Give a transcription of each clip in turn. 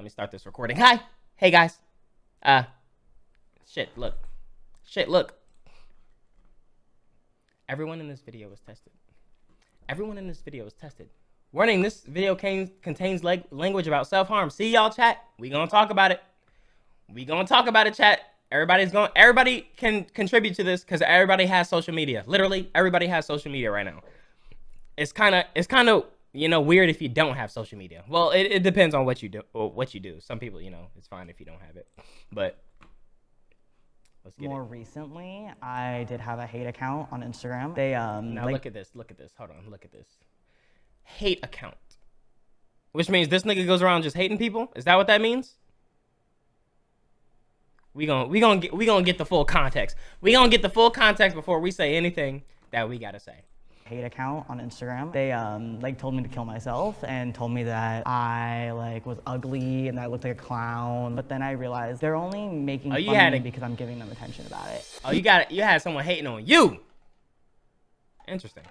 Let me start this recording. Hi. Hey, guys. Shit, look. Everyone in this video was tested. Warning, this video contains language about self-harm. See y'all, chat? We gonna talk about it. Chat. Everybody can contribute to this because everybody has social media. Literally, everybody has social media right now. It's kind of weird if you don't have social media. Well, it depends on what you do. Some people, it's fine if you don't have it. But let's get More recently, I did have a hate account on Instagram. They now look at this. Hold on, look at this. Hate account. Which means this nigga goes around just hating people? Is that what that means? We gonna get the full context. We gonna get the full context before we say anything that we gotta say. Hate account on Instagram. They told me to kill myself and told me that I was ugly and that I looked like a clown. But then I realized they're only making fun of me because I'm giving them attention about it. Oh, you had someone hating on you. Interesting.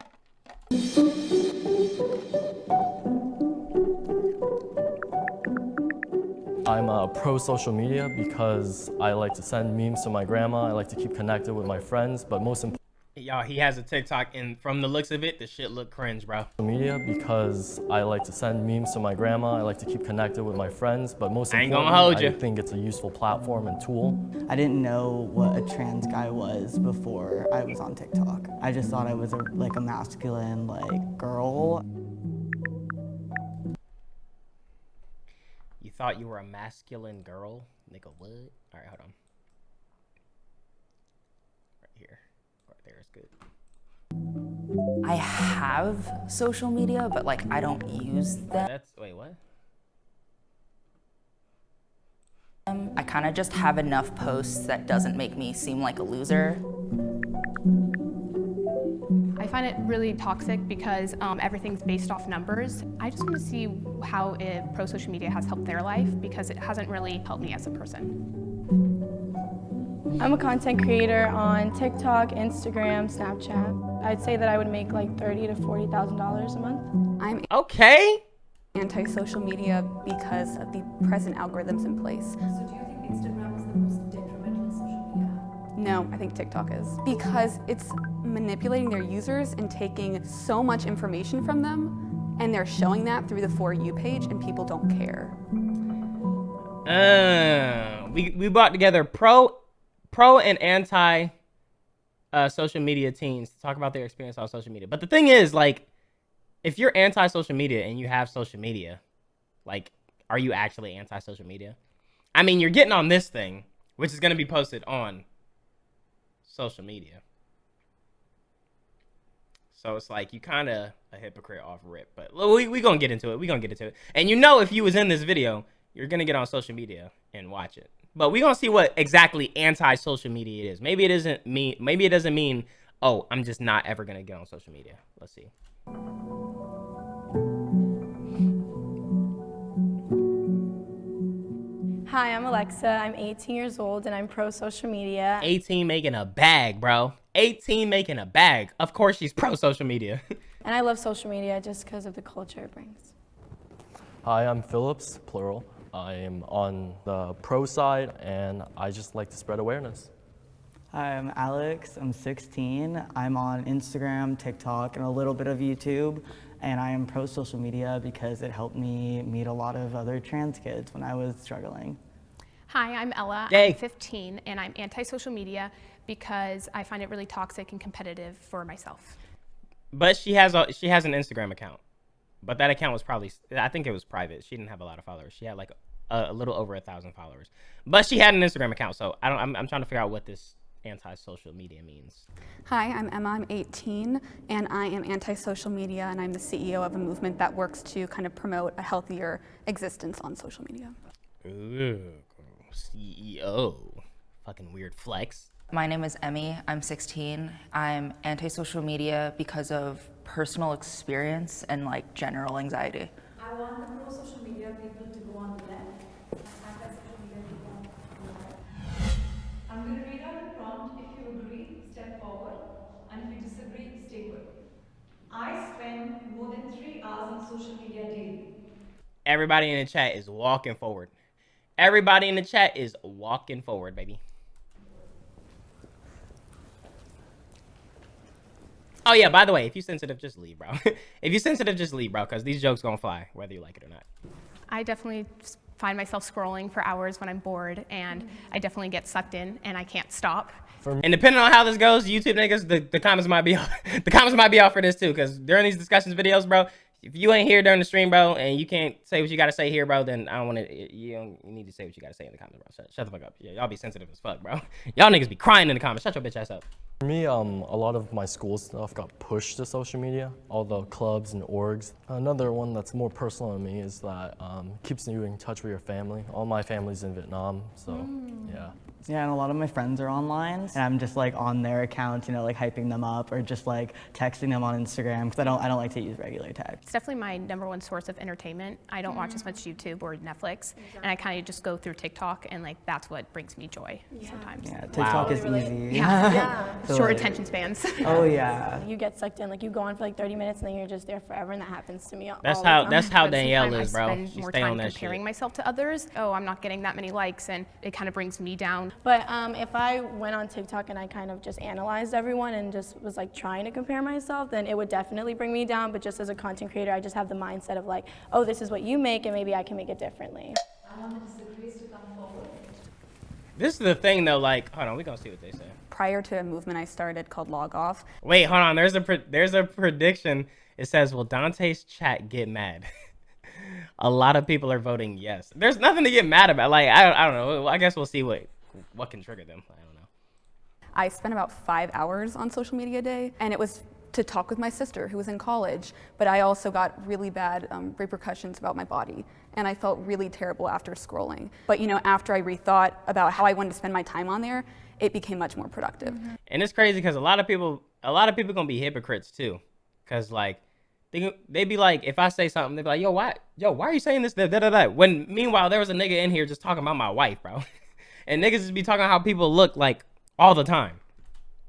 I'm pro social media because I like to send memes to my grandma. I like to keep connected with my friends, but most importantly, y'all, he has a TikTok, and from the looks of it, the shit look cringe, bro. Media because I like to send memes to my grandma. I like to keep connected with my friends, but most importantly, I think it's a useful platform and tool. I didn't know what a trans guy was before I was on TikTok. I just thought I was a masculine girl. You thought you were a masculine girl? Nigga, what? All right, hold on. Right here. Right there is good. I have social media, but I don't use them. Wait, what? I kind of just have enough posts that doesn't make me seem like a loser. I find it really toxic because everything's based off numbers. I just want to see how pro-social media has helped their life because it hasn't really helped me as a person. I'm a content creator on TikTok, Instagram, Snapchat. I'd say that I would make $30,000 to $40,000 a month. I'm okay. Anti-social media because of the present algorithms in place. So do you think Instagram is the most detrimental social media? No, I think TikTok is. Because it's manipulating their users and taking so much information from them, and they're showing that through the For You page, and people don't care. We brought together pro and anti social media teens to talk about their experience on social media. But the thing is, if you're anti-social media and you have social media, are you actually anti-social media? I mean, you're getting on this thing, which is going to be posted on social media. So it's you kind of a hypocrite off rip. But we going to get into it. And if you was in this video, you're going to get on social media and watch it. But we're going to see what exactly anti-social media it is. Maybe it doesn't mean, oh, I'm just not ever going to get on social media. Let's see. Hi, I'm Alexa. I'm 18 years old and I'm pro social media. 18 making a bag, bro. 18 making a bag. Of course she's pro social media. And I love social media just because of the culture it brings. Hi, I'm Phillips, plural. I am on the pro side and I just like to spread awareness. Hi, I'm Alex. I'm 16. I'm on Instagram, TikTok, and a little bit of YouTube. And I am pro social media because it helped me meet a lot of other trans kids when I was struggling. Hi, I'm Ella. Yay. I'm 15, and I'm anti-social media because I find it really toxic and competitive for myself. But she has an Instagram account. But that account was I think it was private. She didn't have a lot of followers. She had a little over 1,000 followers. But she had an Instagram account, so I'm trying to figure out what this anti-social media means. Hi, I'm Emma. I'm 18, and I am anti-social media, and I'm the CEO of a movement that works to kind of promote a healthier existence on social media. Ooh, CEO. Fucking weird flex. My name is Emmy. I'm 16. I'm anti-social media because of personal experience and general anxiety. I want the pro-social media people to go on the left, and anti-social media people on the right. I'm going to read out the prompt. If you agree, step forward, and if you disagree, stay put. I spend more than 3 hours on social media daily. Everybody in the chat is walking forward. Everybody in the chat is walking forward, baby. Oh yeah, by the way, if you're sensitive, just leave, bro. If you're sensitive, just leave, bro, because these jokes gonna fly, whether you like it or not. I definitely find myself scrolling for hours when I'm bored, and I definitely get sucked in, and I can't stop. And depending on how this goes, YouTube niggas, the comments might be off. The comments might be off for this too, because during these discussions videos, bro, if you ain't here during the stream, bro, and you can't say what you gotta say here, bro, then I don't want to. You need to say what you gotta say in the comments, bro. Shut the fuck up. Yeah, y'all be sensitive as fuck, bro. Y'all niggas be crying in the comments. Shut your bitch ass up. For me, a lot of my school stuff got pushed to social media, all the clubs and orgs. Another one that's more personal to me is that keeps you in touch with your family. All my family's in Vietnam, so yeah. Yeah, and a lot of my friends are online, and I'm just like on their accounts, you know, like hyping them up or just like texting them on Instagram because I don't like to use regular text. It's definitely my #1 source of entertainment. I don't watch as much YouTube or Netflix, and I kind of just go through TikTok, and like that's what brings me joy sometimes. Yeah, TikTok is easy. Yeah. So, Short like, attention spans. Oh yeah. You get sucked in, like you go on for like 30 minutes and then you're just there forever, and that happens to me all That's the how time. that's how Most of the Danielle time is, I bro. spend She more stay on time that comparing shit. myself to others. Oh, I'm not getting that many likes, and it kind of brings me down. But if I went on TikTok and I kind of just analyzed everyone and just was like trying to compare myself, then it would definitely bring me down. But just as a content creator, I just have the mindset of like, oh, this is what you make, and maybe I can make it differently. I want the disagrees to come forward. This is the thing though, like, hold on, we gonna see what they say. Prior to a movement I started called Log Off. Wait, hold on. There's a prediction. It says, will Dante's chat get mad? A lot of people are voting yes. There's nothing to get mad about. Like, I don't know. I guess we'll see what can trigger them. I don't know. I spent about 5 hours on social media a day, and it was to talk with my sister who was in college, but I also got really bad repercussions about my body, and I felt really terrible after scrolling. But you know, after I rethought about how I wanted to spend my time on there, it became much more productive. And it's crazy because a lot of people gonna be hypocrites too, because like they be like, if I say something, they be like, why are you saying this? Da, da, da, da. When meanwhile there was a nigga in here just talking about my wife, bro, and niggas just be talking about how people look like all the time.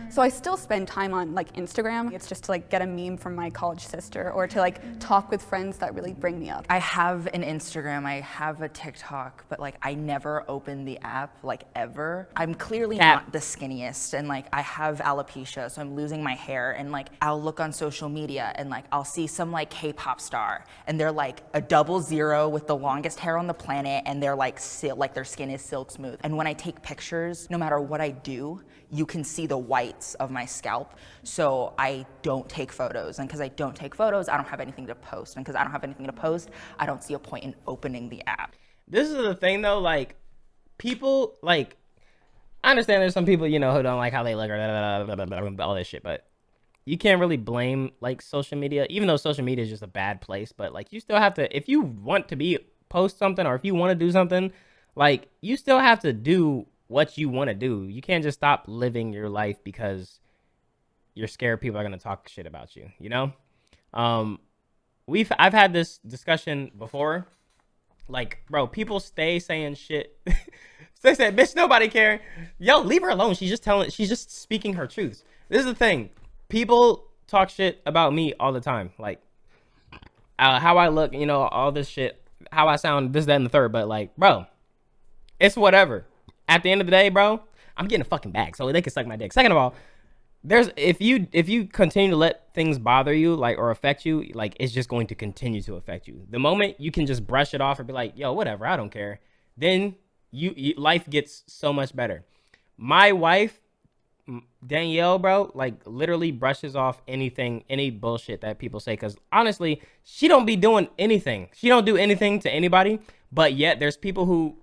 So I still spend time on like Instagram. It's just to like get a meme from my college sister or to like talk with friends that really bring me up. I have an Instagram, I have a TikTok, but like I never open the app like ever. I'm clearly not the skinniest, and like I have alopecia, so I'm losing my hair, and like I'll look on social media and like I'll see some like K-pop star and they're like a 00 with the longest hair on the planet, and they're like their skin is silk smooth. And when I take pictures, no matter what I do, you can see the whites of my scalp. So I don't take photos, and because I don't take photos, I don't have anything to post, and because I don't have anything to post, I don't see a point in opening the app. This is the thing though, like people, like I understand there's some people, you know, who don't like how they look or all this shit, but you can't really blame like social media, even though social media is just a bad place. But like you still have to, if you want to post something, or if you want to do something, like you still have to do what you want to do. You can't just stop living your life because you're scared people are going to talk shit about you, you know? I've had this discussion before. Like, bro, people stay saying shit. They said, bitch, nobody care. Yo, leave her alone. She's just speaking her truths. This is the thing. People talk shit about me all the time. Like, how I look, you know, all this shit, how I sound, this, that, and the third. But like, bro, it's whatever. At the end of the day, bro, I'm getting a fucking bag, so they can suck my dick. Second of all, if you continue to let things bother you, like, or affect you, like, it's just going to continue to affect you. The moment you can just brush it off and be like, yo, whatever, I don't care, then life gets so much better. My wife, Danielle, bro, like, literally brushes off any bullshit that people say, because honestly, she don't be doing anything. She don't do anything to anybody, but yet there's people who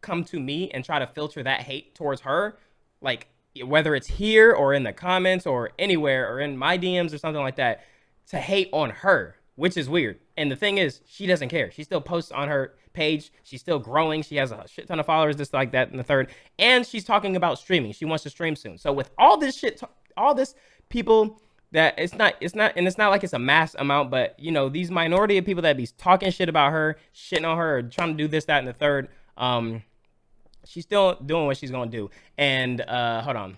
come to me and try to filter that hate towards her, like whether it's here or in the comments or anywhere or in my DMs or something like that, to hate on her, which is weird. And the thing is, she doesn't care. She still posts on her page. She's still growing. She has a shit ton of followers, this, like that, and the third. And she's talking about streaming. She wants to stream soon. So with all this shit, all this people that it's not, and it's not like it's a mass amount, but you know, these minority of people that be talking shit about her, shitting on her, or trying to do this, that, and the third, she's still doing what she's gonna do. And hold on.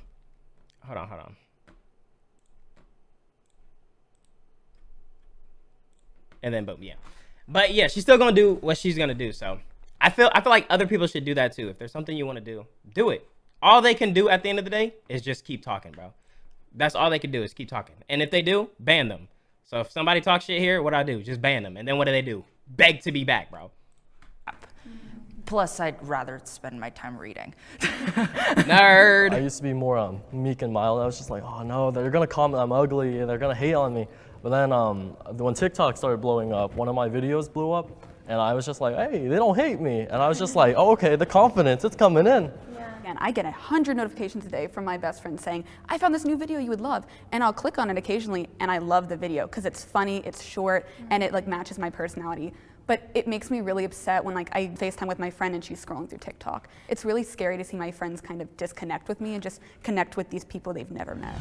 And then boom, yeah. But yeah, she's still gonna do what she's gonna do. So I feel like other people should do that too. If there's something you want to do, do it. All they can do at the end of the day is just keep talking, bro. That's all they can do is keep talking. And if they do, ban them. So if somebody talks shit here, what do I do? Just ban them. And then what do they do? Beg to be back, bro. Plus, I'd rather spend my time reading. Nerd. I used to be more meek and mild. I was just like, oh no, they're gonna comment I'm ugly, they're gonna hate on me. But then when TikTok started blowing up, one of my videos blew up, and I was just like, hey, they don't hate me. And I was just like, oh, okay, the confidence, it's coming in. And I get 100 notifications a day from my best friend saying, I found this new video you would love. And I'll click on it occasionally, and I love the video because it's funny, it's short, and it like matches my personality. But it makes me really upset when like I FaceTime with my friend and she's scrolling through TikTok. It's really scary to see my friends kind of disconnect with me and just connect with these people they've never met.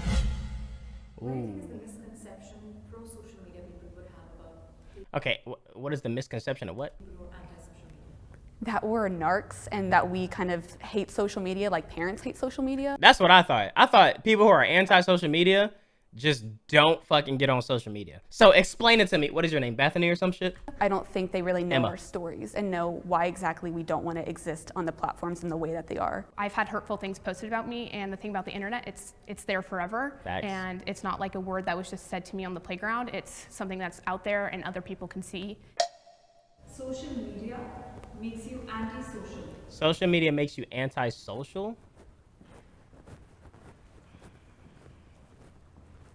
What do you think is the misconception pro-social media people would have about Okay, what is the misconception of what? people who are anti-social media? That we're narcs and that we kind of hate social media like parents hate social media. That's what I thought. I thought people who are anti-social media just don't fucking get on social media. So explain it to me. What is your name, Bethany or some shit? I don't think they really know Emma. our stories and know why exactly we don't want to exist on the platforms in the way that they are. I've had hurtful things posted about me, and the thing about the internet, it's there forever. Facts. And it's not like a word that was just said to me on the playground. It's something that's out there and other people can see. Social media makes you antisocial. Social media makes you antisocial?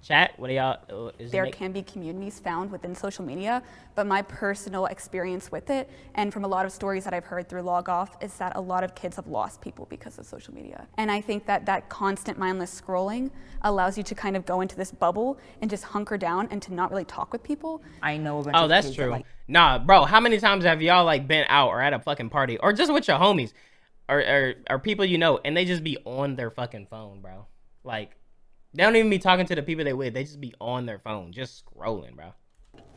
Chat, what do y'all... There can be communities found within social media, but my personal experience with it, and from a lot of stories that I've heard through Log Off, is that a lot of kids have lost people because of social media. And I think that that constant mindless scrolling allows you to kind of go into this bubble and just hunker down and to not really talk with people. I know a bunch Oh, of that's kids true. that, like, Nah, bro, how many times have y'all like been out or at a fucking party or just with your homies or people you know and they just be on their fucking phone, bro? Like, they don't even be talking to the people they with. They just be on their phone, just scrolling, bro.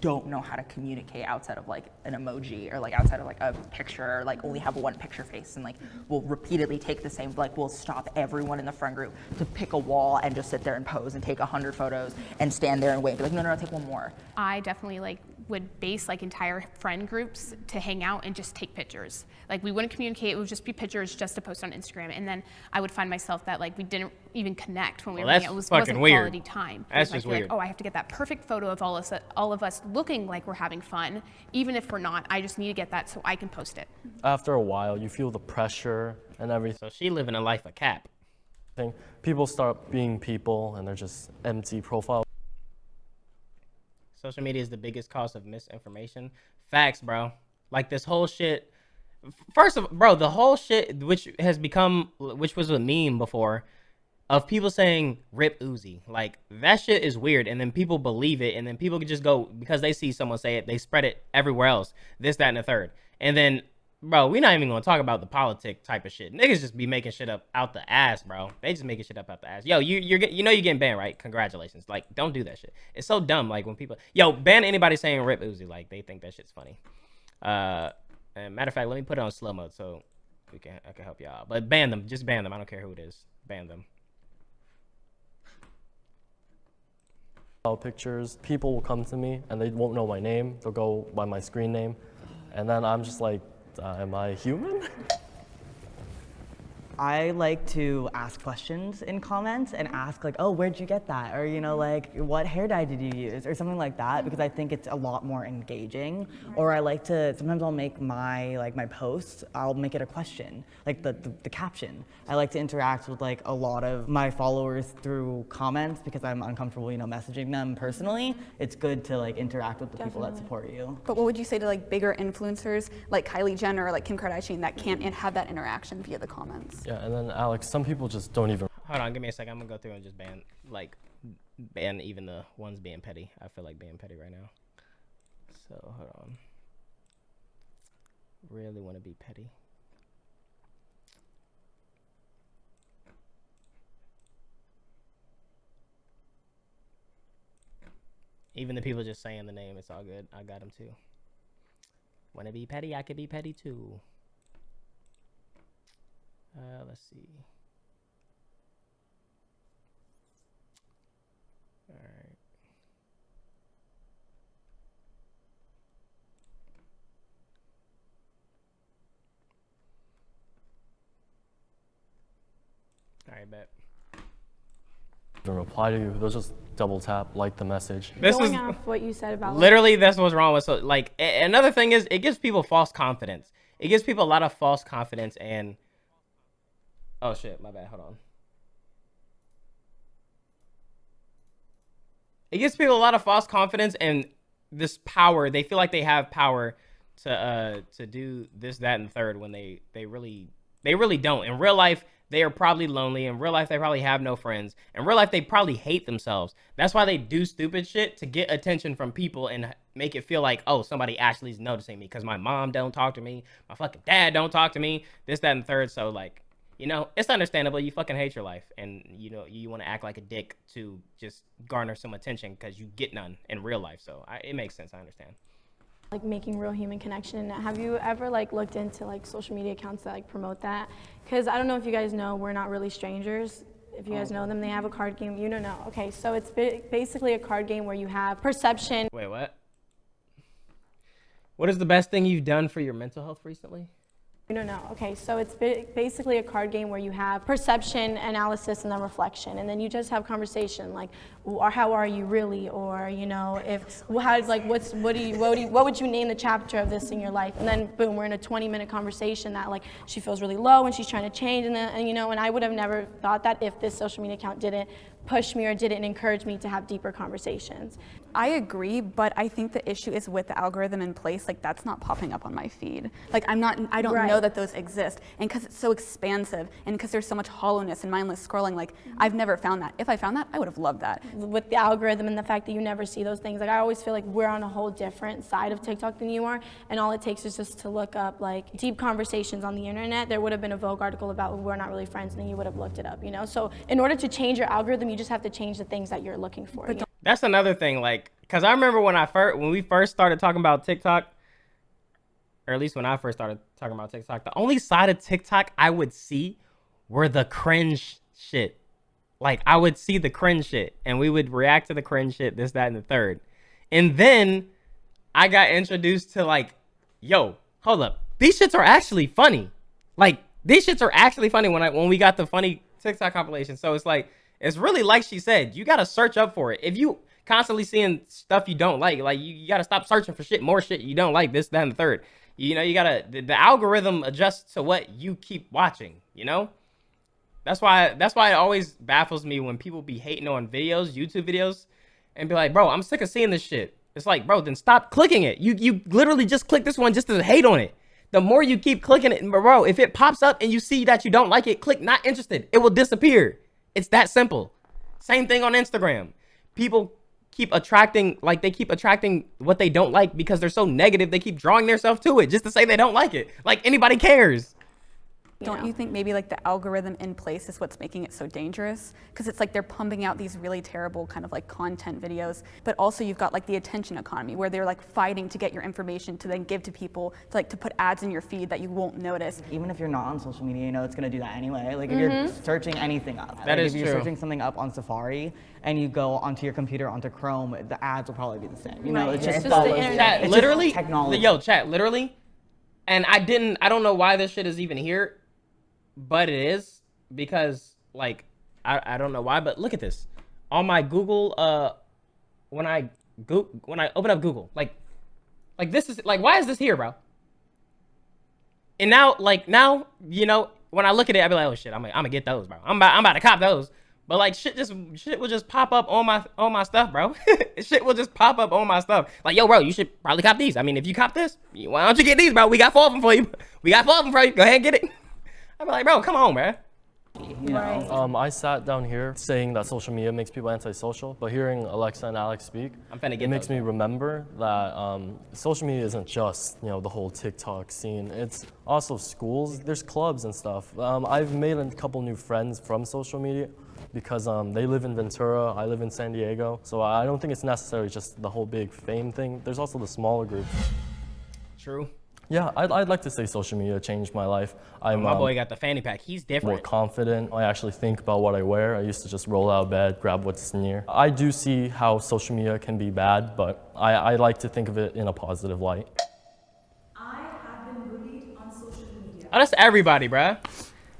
don't know how to communicate outside of like an emoji or like outside of like a picture, or like only have one picture face, and like we'll repeatedly take the same, like we'll stop everyone in the friend group to pick a wall and just sit there and pose and take 100 photos and stand there and wait, be like, no, no, no, take one more. I definitely like would base like entire friend groups to hang out and just take pictures. Like we wouldn't communicate, it would just be pictures just to post on Instagram. And then I would find myself that like we didn't even connect when we were hanging out. It wasn't quality time. That's like, just weird. Like, oh, I have to get that perfect photo of all of us looking like we're having fun. Even if we're not, I just need to get that so I can post it. After a while, you feel the pressure and everything. So she living a life of cap. People start being people and they're just empty profiles. Social media is the biggest cause of misinformation. Facts, bro. Like this whole shit. First of all, bro, the whole shit which was a meme before of people saying rip Uzi. Like that shit is weird, and then people believe it, and then people can just go because they see someone say it, they spread it everywhere else. This, that, and the third. And then, bro, we're not even gonna talk about the politic type of shit. Niggas just be making shit up out the ass, bro. They just making shit up out the ass. Yo, you're getting banned, right? Congratulations. Like, don't do that shit. It's so dumb. Like when people, ban anybody saying rip Uzi. Like they think that shit's funny. And matter of fact, let me put it on slow mode so I can help y'all out. But ban them. Just ban them. I don't care who it is. Ban them. Pictures. People will come to me and they won't know my name. They'll go by my screen name, and then I'm just like, am I human? I like to ask questions in comments and ask like, oh, where'd you get that? Or, you know, like, what hair dye did you use? Or something like that, because I think it's a lot more engaging. Or I like to, sometimes I'll make my posts, I'll make it a question, like the caption. I like to interact with like a lot of my followers through comments because I'm uncomfortable, you know, messaging them personally. It's good to like interact with the people that support you. But what would you say to like bigger influencers like Kylie Jenner or like Kim Kardashian that can't have that interaction via the comments? Yeah, and then Alex, some people just don't even. Hold on, give me a second. I'm gonna go through and just ban even the ones being petty. I feel like being petty right now. So hold on. Really want to be petty. Even the people just saying the name, it's all good. I got them too. Want to be petty? I could be petty too. Let's see. All right. right, bet. Even reply to you. They'll just double tap, like the message. This Going is off what you said about literally that's what's wrong with another thing is it gives people false confidence. It gives people a lot of false confidence and oh shit, my bad. Hold on. It gives people a lot of false confidence and this power. They feel like they have power to do this, that, and third when they really don't. In real life, they are probably lonely. In real life, they probably have no friends. In real life, they probably hate themselves. That's why they do stupid shit to get attention from people and make it feel like, oh, somebody actually is noticing me because my mom don't talk to me. My fucking dad don't talk to me. This, that, and third. So, like, you know, it's understandable. You fucking hate your life. And, you know, you want to act like a dick to just garner some attention because you get none in real life. So, it makes sense. I understand. like making real human connection. Have you ever like looked into like social media accounts that like promote that? Because I don't know if you guys know, we're not really strangers. If you guys know them, they have a card game. You don't know. Okay, so it's basically a card game where you have perception. Wait, what? What is the best thing you've done for your mental health recently? You don't know. Okay, so it's basically a card game where you have perception, analysis, and then reflection, and then you just have conversation like, or how are you really, or you know, if how like what would you name the chapter of this in your life, and then boom, we're in a 20-minute conversation that like she feels really low and she's trying to change, and you know, and I would have never thought that if this social media account didn't push me or didn't encourage me to have deeper conversations. I agree, but I think the issue is with the algorithm in place. Like that's not popping up on my feed. Like I don't know that those exist, and because it's so expansive, and because there's so much hollowness and mindless scrolling. Like I've never found that. If I found that, I would have loved that. With the algorithm and the fact that you never see those things, like I always feel like we're on a whole different side of TikTok than you are, and all it takes is just to look up like deep conversations on the internet. There would have been a Vogue article about we're not really friends, and then you would have looked it up. You know, so in order to change your algorithm, you just have to change the things that you're looking for. You know? That's another thing, like, cause I remember when we first started talking about TikTok, or at least when I first started talking about TikTok, the only side of TikTok I would see were the cringe shit. Like I would see the cringe shit, and we would react to the cringe shit, this, that, and the third. And then I got introduced to like, yo, hold up, these shits are actually funny. Like these shits are actually funny when we got the funny TikTok compilation. So it's like. It's really like she said, you got to search up for it. If you constantly seeing stuff you don't like you got to stop searching for more shit you don't like, this, that, and the third. You know, you got to, the algorithm adjusts to what you keep watching, you know? That's why it always baffles me when people be hating on videos, YouTube videos, and be like, bro, I'm sick of seeing this shit. It's like, bro, then stop clicking it. You literally just click this one just to hate on it. The more you keep clicking it, bro, if it pops up and you see that you don't like it, click not interested. It will disappear. It's that simple. Same thing on Instagram. People keep attracting, like they keep attracting what they don't like because they're so negative. They keep drawing themselves to it just to say they don't like it. Like anybody cares. Don't you think maybe like the algorithm in place is what's making it so dangerous? Because it's like they're pumping out these really terrible kind of like content videos, but also you've got like the attention economy where they're like fighting to get your information to then give to people, to put ads in your feed that you won't notice. Even if you're not on social media, you know it's gonna do that anyway. Like if you're searching anything up, that is if you're true. searching something up on Safari and you go onto your computer onto Chrome, the ads will probably be the same. You know, it's just the internet. Chat, it's literally, just technology. yo, chat, literally. And I don't know why this shit is even here. But it is because like I don't know why, but look at this on my Google. When I open up Google, like this is like, why is this here, bro? And now you know when I look at it, I be like, oh shit, I'm gonna get those, bro. I'm about to cop those. But like shit will just pop up on my stuff, bro. Shit will just pop up on my stuff. Like, yo, bro, you should probably cop these. I mean, if you cop this, why don't you get these, bro? We got 4 of them for you. We got 4 of them for you. Go ahead and get it. I'm like, bro, come on, man. You know? I sat down here saying that social media makes people antisocial, but hearing Alexa and Alex speak, it makes me remember that social media isn't just, you know, the whole TikTok scene. It's also schools. There's clubs and stuff. I've made a couple new friends from social media because they live in Ventura, I live in San Diego. So I don't think it's necessarily just the whole big fame thing. There's also the smaller groups. True. Yeah, I'd like to say social media changed my life. My boy got the fanny pack. He's different. More confident. I actually think about what I wear. I used to just roll out of bed, grab what's near. I do see how social media can be bad, but I like to think of it in a positive light. I have been bullied on social media. Oh, that's everybody, bruh.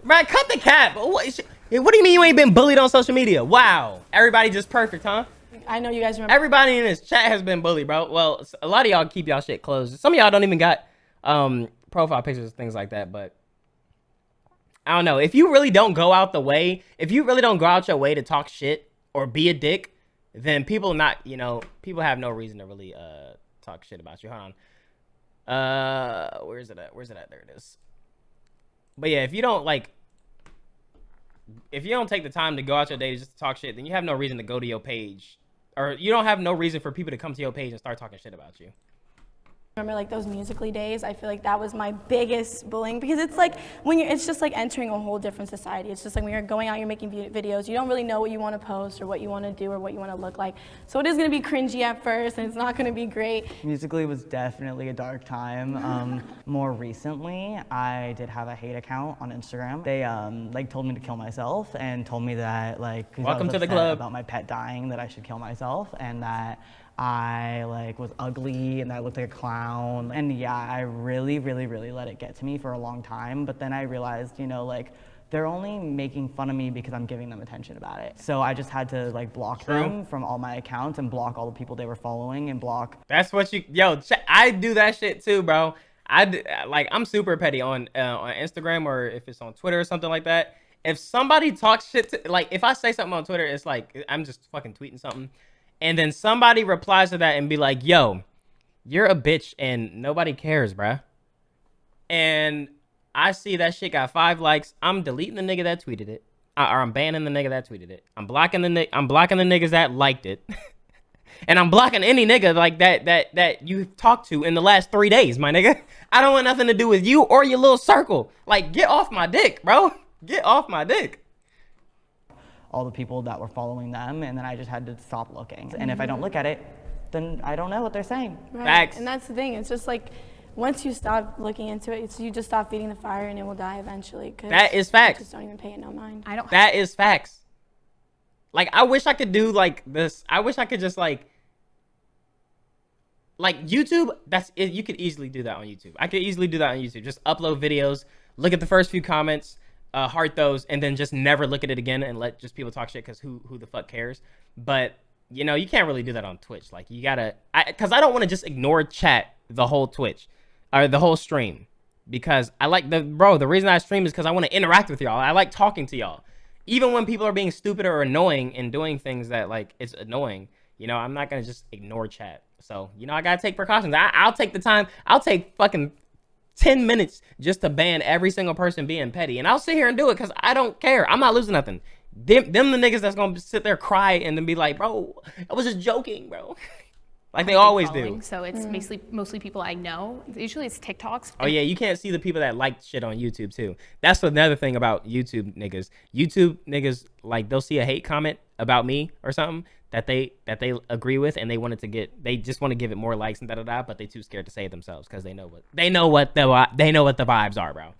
Bruh, cut the cap. What do you mean you ain't been bullied on social media? Wow. Everybody just perfect, huh? I know you guys remember. Everybody in this chat has been bullied, bro. Well, a lot of y'all keep y'all shit closed. Some of y'all don't even got profile pictures, things like that, but I don't know. If you really don't go out the way, if you really don't go out your way to talk shit or be a dick, then people people have no reason to really talk shit about you. Hold on. Where's it at? There it is. But yeah, if you don't take the time to go out your day just to talk shit, then you have no reason to go to your page, or you don't have no reason for people to come to your page and start talking shit about you. Remember like those Musical.ly days? I feel like that was my biggest bullying, because it's like it's just like entering a whole different society. It's just like when you're going out, you're making videos, you don't really know what you want to post or what you want to do or what you want to look like. So it is going to be cringy at first, and it's not going to be great. Musical.ly was definitely a dark time. More recently, I did have a hate account on Instagram. They told me to kill myself and told me that welcome to the club, about my pet dying, that I should kill myself, and that I was ugly and that I looked like a clown. And yeah, I really let it get to me for a long time. But then I realized, they're only making fun of me because I'm giving them attention about it. So I just had to block them from all my accounts and block all the people they were following and block. That's what I do that shit too, bro. I'm super petty on Instagram, or if it's on Twitter or something like that. If somebody talks shit if I say something on Twitter, it's like I'm just fucking tweeting something. And then somebody replies to that and be like, yo, you're a bitch and nobody cares, bruh. And I see that shit got 5 likes. I'm deleting the nigga that tweeted it. Or I'm banning the nigga that tweeted it. I'm blocking the niggas that liked it. And I'm blocking any nigga like that you talked to in the last 3 days, my nigga. I don't want nothing to do with you or your little circle. Get off my dick, bro. Get off my dick. All the people that were following them, and then I just had to stop looking. And if I don't look at it, then I don't know what they're saying. Right. Facts. And that's the thing. It's just once you stop looking into it, you just stop feeding the fire, and it will die eventually. That is facts. Just don't even pay it no mind. That is facts. I wish I could do this. I wish I could just YouTube. That's it. You could easily do that on YouTube. I could easily do that on YouTube. Just upload videos, look at the first few comments, heart those, and then just never look at it again and let just people talk shit, because who the fuck cares? But you can't really do that on Twitch. You gotta, because I don't want to just ignore chat the whole Twitch or the whole stream, because I the reason I stream is because I want to interact with y'all. I like talking to y'all, even when people are being stupid or annoying and doing things that it's annoying. I'm not gonna just ignore chat. So I gotta take precautions. I'll take the time. I'll take fucking 10 minutes just to ban every single person being petty. And I'll sit here and do it because I don't care. I'm not losing nothing. Them the niggas that's going to sit there, cry, and then be like, bro, I was just joking, bro. They always do. So it's mostly people I know. Usually it's TikToks. Oh, yeah, you can't see the people that like shit on YouTube, too. That's another thing about YouTube niggas. YouTube niggas, they'll see a hate comment about me or something that they agree with, and they just want to give it more likes and da-da-da, but they too scared to say it themselves because they know what the vibes are, bro.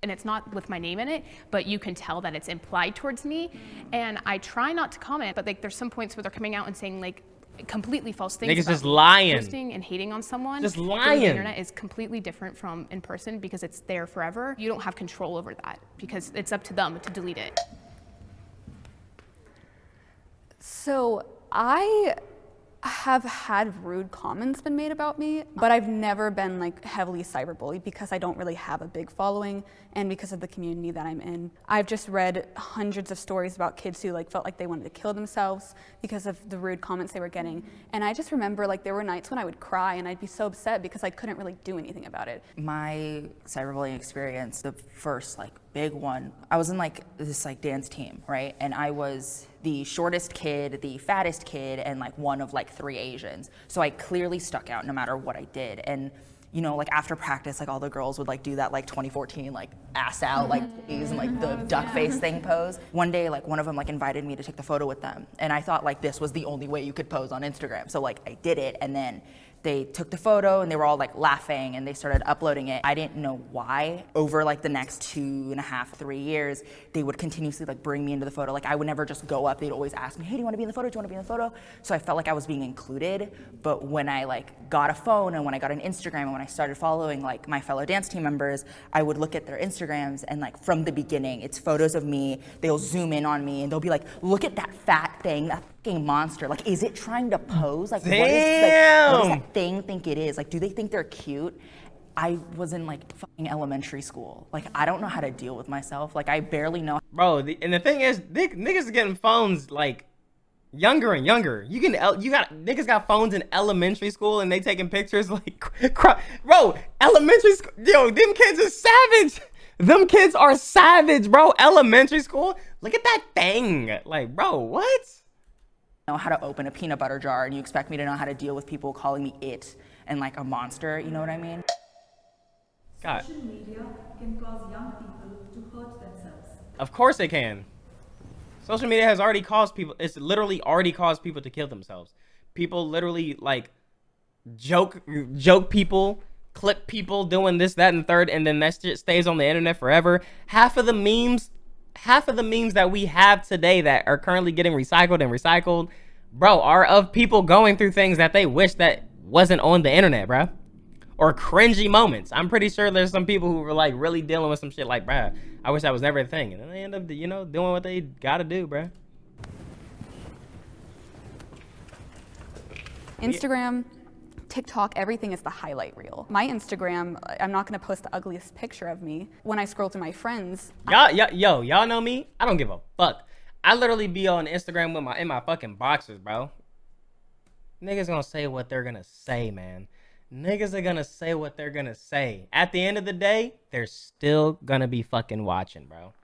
And it's not with my name in it, but you can tell that it's implied towards me. And I try not to comment, but there's some points where they're coming out and saying completely false things. Niggas just lying. Posting and hating on someone. Just lying. The internet is completely different from in person because it's there forever. You don't have control over that because it's up to them to delete it. So I have had rude comments been made about me, but I've never been heavily cyberbullied because I don't really have a big following and because of the community that I'm in. I've just read hundreds of stories about kids who felt like they wanted to kill themselves because of the rude comments they were getting. And I just remember there were nights when I would cry and I'd be so upset because I couldn't really do anything about it. My cyberbullying experience, the first big one, I was in this dance team, right? And I was the shortest kid, the fattest kid, and one of 3 Asians. So I clearly stuck out no matter what I did. And after practice, all the girls would do that 2014 ass out please, and the duck face thing pose. One day one of them invited me to take the photo with them, and I thought this was the only way you could pose on Instagram. So I did it, and then they took the photo and they were all like laughing and they started uploading it. I didn't know why. Over like the next 2.5, 3 years, they would continuously like bring me into the photo. Like I would never just go up. They'd always ask me, hey, do you want to be in the photo? Do you want to be in the photo? So I felt like I was being included. But when I like got a phone and when I got an Instagram and when I started following like my fellow dance team members, I would look at their Instagrams and like from the beginning, it's photos of me. They'll zoom in on me and they'll be like, look at that fat thing, that fucking monster. Like, is it trying to pose? Like, what does that thing think it is? Like, do they think they're cute? I was in like fucking elementary school. Like, I don't know how to deal with myself. Like, I barely know. Bro, and the thing is, niggas are getting phones like younger and younger. Niggas got phones in elementary school and they taking pictures like, bro, elementary school, yo, them kids are savage. Them kids are savage, bro. Elementary school, look at that thing. Like, bro, what? Know how to open a peanut butter jar and you expect me to know how to deal with people calling me it and like a monster, you know what I mean? God. Social media can cause young people to hurt themselves. Of course it can. Social media has already caused people, it's literally already caused people to kill themselves. People literally like joke people, clip people doing this, that, and the third, and then that shit stays on the internet forever. Half of the memes that we have today that are currently getting recycled, bro, are of people going through things that they wish that wasn't on the internet, bro. Or cringy moments. I'm pretty sure there's some people who were like really dealing with some shit like, bro, I wish that was never a thing. And then they end up, you know, doing what they gotta do, bro. Instagram, TikTok, everything is the highlight reel. My Instagram, I'm not gonna post the ugliest picture of me. When I scroll through my friends, y'all know me. I don't give a fuck. I literally be on Instagram with in my fucking boxers, bro. Niggas gonna say what they're gonna say, man. Niggas are gonna say what they're gonna say. At the end of the day, they're still gonna be fucking watching, bro.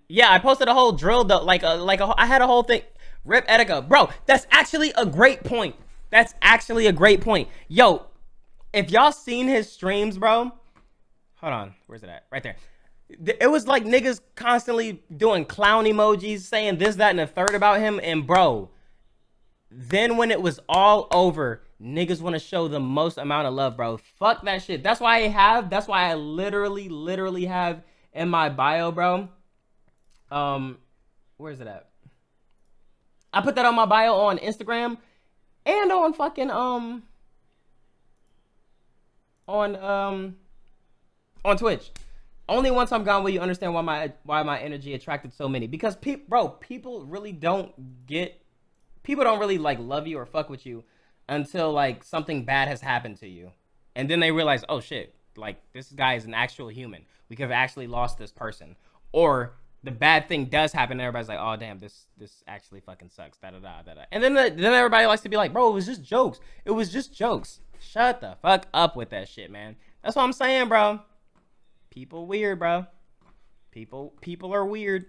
Yeah, I posted a whole drill though, I had a whole thing. Rip Etika, bro. That's actually a great point. That's actually a great point. Yo, if y'all seen his streams, bro. Hold on, where's it at? Right there. It was like niggas constantly doing clown emojis, saying this, that, and the third about him, and bro. Then when it was all over, niggas want to show the most amount of love, bro. Fuck that shit. That's why I literally have in my bio, bro. Where's it at? I put that on my bio on Instagram and on fucking on Twitch. Only once I'm gone will you understand why my energy attracted so many. Because people really don't get. People don't really like love you or fuck with you until like something bad has happened to you. And then they realize, oh shit, like this guy is an actual human. We could have actually lost this person. Or the bad thing does happen and everybody's like, oh damn, this actually fucking sucks. Da da da da da. And then everybody likes to be like, bro, it was just jokes. It was just jokes. Shut the fuck up with that shit, man. That's what I'm saying, bro. People weird, bro. People are weird.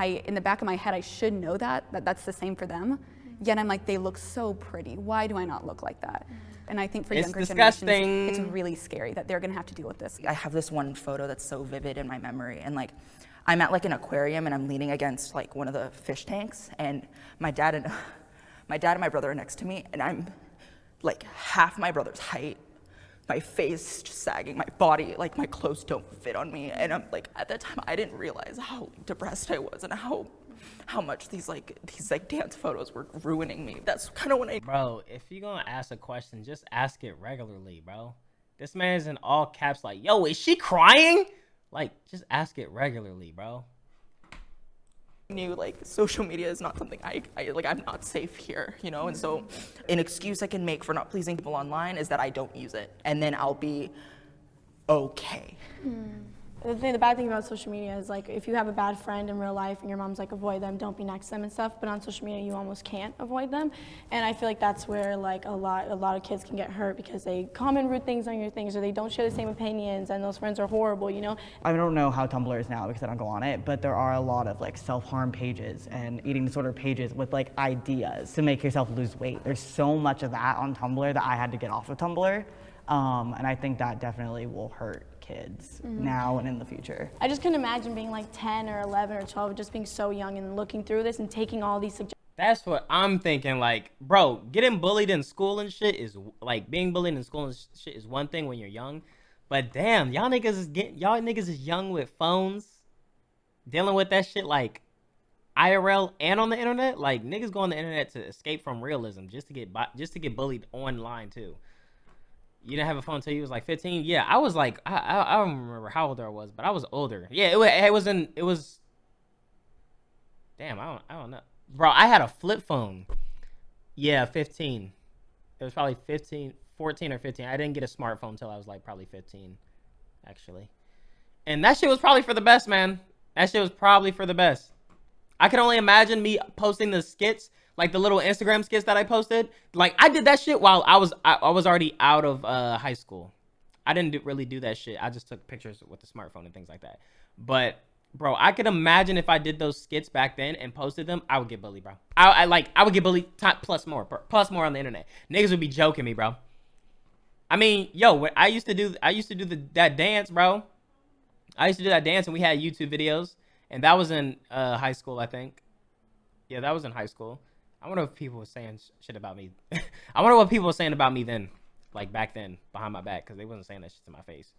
in the back of my head, I should know that's the same for them. Yet I'm like, they look so pretty. Why do I not look like that? And I think for younger generations, it's really scary that they're gonna have to deal with this. I have this one photo that's so vivid in my memory, and like, I'm at like an aquarium and I'm leaning against like one of the fish tanks, and my dad and my brother are next to me, and I'm like half my brother's height, my face just sagging, my body, like my clothes don't fit on me, and I'm like, at that time I didn't realize how depressed I was and how much these dance photos were ruining me. That's kind of when I... Bro, if you're gonna ask a question, just ask it regularly, bro. This man's in all caps like, yo, is she crying? Like, just ask it regularly, bro. Knew like social media is not something I'm not safe here, you know? And so an excuse I can make for not pleasing people online is that I don't use it, and then I'll be okay. The bad thing about social media is like if you have a bad friend in real life and your mom's like avoid them, don't be next to them and stuff, but on social media you almost can't avoid them. And I feel like that's where like a lot of kids can get hurt because they comment rude things on your things, or they don't share the same opinions, and those friends are horrible, you know? I don't know how Tumblr is now because I don't go on it, but there are a lot of like self-harm pages and eating disorder pages with like ideas to make yourself lose weight. There's so much of that on Tumblr that I had to get off of Tumblr. And I think that definitely will hurt kids now and in the future. I just couldn't imagine being like 10 or 11 or 12, just being so young and looking through this and taking all these suggestions That's what I'm thinking. Like, bro, getting bullied in school and shit is like being bullied in school and shit is one thing when you're young, but damn, y'all niggas is young with phones, dealing with that shit like IRL and on the internet. Like niggas go on the internet to escape from realism, just to get bullied online too. You didn't have a phone until you was like 15. Yeah, I was like, I don't remember how old I was, but I was older. Yeah, it was. Damn, I don't know. Bro, I had a flip phone. Yeah, 15. It was probably 14 or 15. I didn't get a smartphone until I was like probably 15, actually. And that shit was probably for the best, man. That shit was probably for the best. I can only imagine me posting the skits, like the little Instagram skits that I posted. Like, I did that shit while I was already out of high school. I didn't really do that shit. I just took pictures with the smartphone and things like that. But bro, I could imagine if I did those skits back then and posted them, I would get bullied, bro. I would get bullied plus more on the internet. Niggas would be joking me, bro. I mean, yo, when I used to do that dance, bro. I used to do that dance, and we had YouTube videos, and that was in high school, I think. Yeah, that was in high school. I wonder if people were saying shit about me. I wonder what people were saying about me then, like back then, behind my back, because they wasn't saying that shit to my face.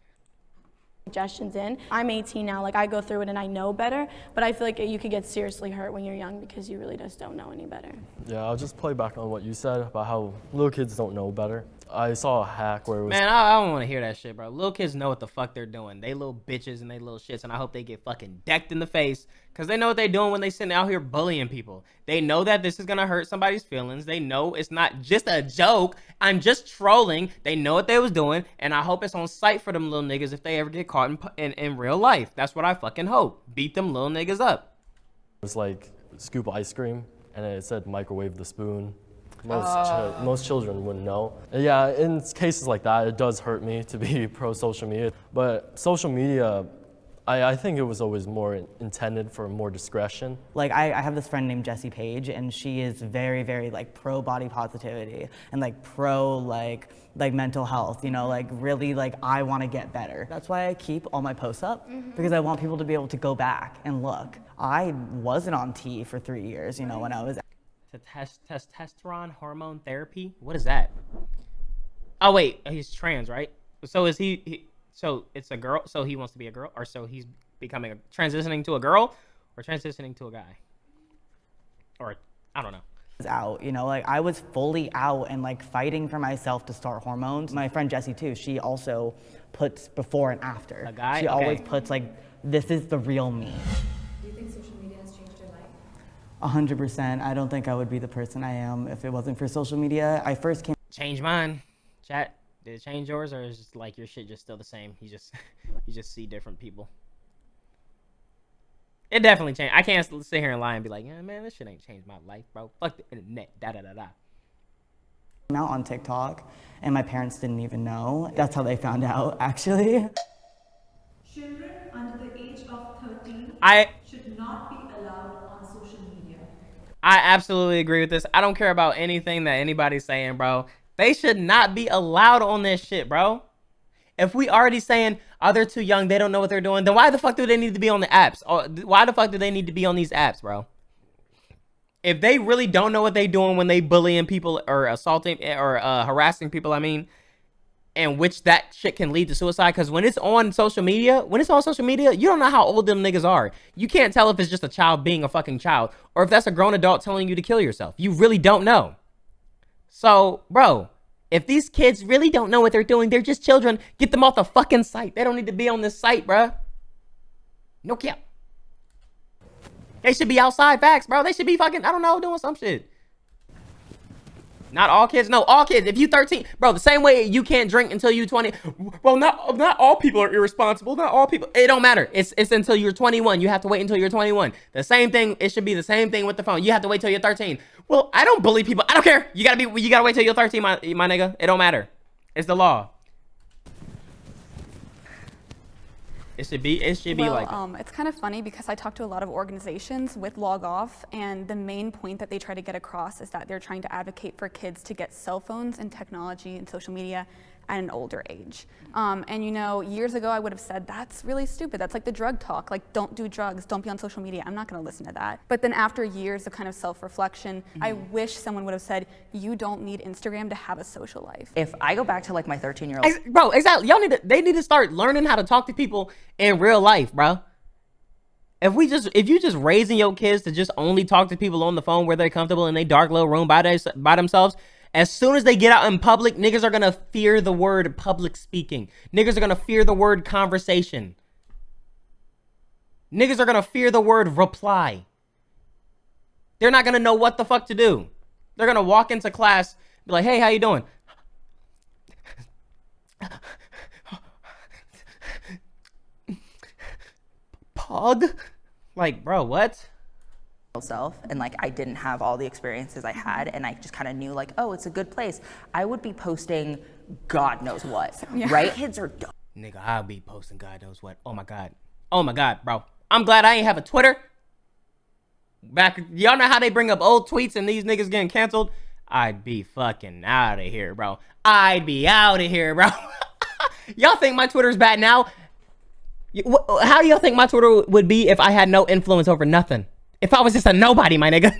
Suggestions in. I'm 18 now, like I go through it and I know better, but I feel like you could get seriously hurt when you're young because you really just don't know any better. Yeah, I'll just play back on what you said about how little kids don't know better. I saw a hack where it was... Man, I don't want to hear that shit, bro. Little kids know what the fuck they're doing. They little bitches and they little shits, and I hope they get fucking decked in the face because they know what they're doing when they sitting out here bullying people. They know that this is going to hurt somebody's feelings. They know it's not just a joke. I'm just trolling. They know what they was doing, and I hope it's on sight for them little niggas if they ever get caught in real life. That's what I fucking hope. Beat them little niggas up. It was like scoop ice cream, and it said microwave the spoon. Most children wouldn't know. Yeah, in cases like that, it does hurt me to be pro social media. But social media, I think it was always more intended for more discretion. Like I have this friend named Jessie Page, and she is very, very like pro body positivity and like pro like mental health, you know, like really like I want to get better. That's why I keep all my posts up, because I want people to be able to go back and look. I wasn't on T for 3 years, you know, when I was testosterone hormone therapy. What is that? Oh wait, he's trans, right? So is he so it's a girl, so he wants to be a girl, or so he's transitioning to a girl or transitioning to a guy, or I don't know. Out, you know, like I was fully out and like fighting for myself to start hormones. My friend Jessie too, she also puts before and after. A guy? She Okay. always puts like, this is the real me. Do you think social media has changed your life? 100%. I don't think I would be the person I am if it wasn't for social media. I first came... Change mine. Chat, did it change yours, or is just like your shit just still the same? You just see different people. It definitely changed. I can't sit here and lie and be like, yeah, man, this shit ain't changed my life, bro. Fuck the internet, da-da-da-da. I'm out on TikTok, and my parents didn't even know. That's how they found out, actually. Children under the age of 13 should not be allowed on social media. I absolutely agree with this. I don't care about anything that anybody's saying, bro. They should not be allowed on this shit, bro. If we already saying, oh, they're too young, they don't know what they're doing, then why the fuck do they need to be on the apps? Or why the fuck do they need to be on these apps, bro? If they really don't know what they're doing when they bullying people or assaulting or harassing people, I mean, and which that shit can lead to suicide, because when it's on social media, you don't know how old them niggas are. You can't tell if it's just a child being a fucking child or if that's a grown adult telling you to kill yourself. You really don't know. So, bro, if these kids really don't know what they're doing, they're just children, get them off the fucking site. They don't need to be on this site, bro. No cap. They should be outside, facts, bro. They should be fucking, I don't know, doing some shit. Not all kids. No, all kids. If you 13, bro, the same way you can't drink until you 20. Well, not all people are irresponsible. Not all people. It don't matter. It's until you're 21. You have to wait until you're 21. The same thing. It should be the same thing with the phone. You have to wait till you're 13. Well, I don't bully people. I don't care. You gotta wait till you're 13, my nigga. It don't matter. It's the law. It should be like that. It's kind of funny because I talk to a lot of organizations with Log Off, and the main point that they try to get across is that they're trying to advocate for kids to get cell phones and technology and social media at an older age. And you know, years ago I would have said, that's really stupid. That's like the drug talk. Like, don't do drugs, don't be on social media. I'm not gonna listen to that. But then after years of kind of self-reflection, I wish someone would have said, you don't need Instagram to have a social life. If I go back to like my 13-year-old. Bro, exactly. They need to start learning how to talk to people in real life, bro. If you just raising your kids to just only talk to people on the phone where they're comfortable in a dark little room by themselves, as soon as they get out in public, niggas are gonna fear the word public speaking. Niggas are gonna fear the word conversation. Niggas are gonna fear the word reply. They're not gonna know what the fuck to do. They're gonna walk into class, be like, hey, how you doing? Pog? Like, bro, what? Self, and like I didn't have all the experiences I had, and I just kind of knew like, oh, it's a good place. I would be posting God knows what, right? Kids are dumb. Nigga, I'll be posting God knows what. Oh my God, bro. I'm glad I ain't have a Twitter. Y'all know how they bring up old tweets and these niggas getting canceled? I'd be fucking out of here, bro. I'd be out of here, bro. Y'all think my Twitter's bad now? How do y'all think my Twitter would be if I had no influence over nothing? If I was just a nobody, my nigga.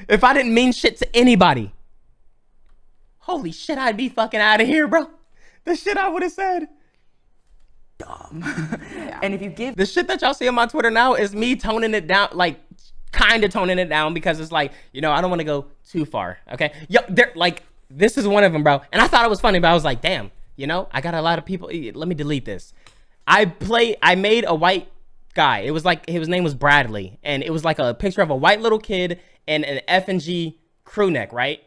If I didn't mean shit to anybody. Holy shit, I'd be fucking out of here, bro. The shit I would have said. Dumb. And if you give the shit that y'all see on my Twitter now is me toning it down, like kind of toning it down, because it's like, you know, I don't want to go too far. Okay. Yo, they're like, this is one of them, bro. And I thought it was funny, but I was like, damn, you know, I got a lot of people. Let me delete this. I made a white guy. It was like, his name was Bradley, and it was like a picture of a white little kid and an F&G crew neck, right?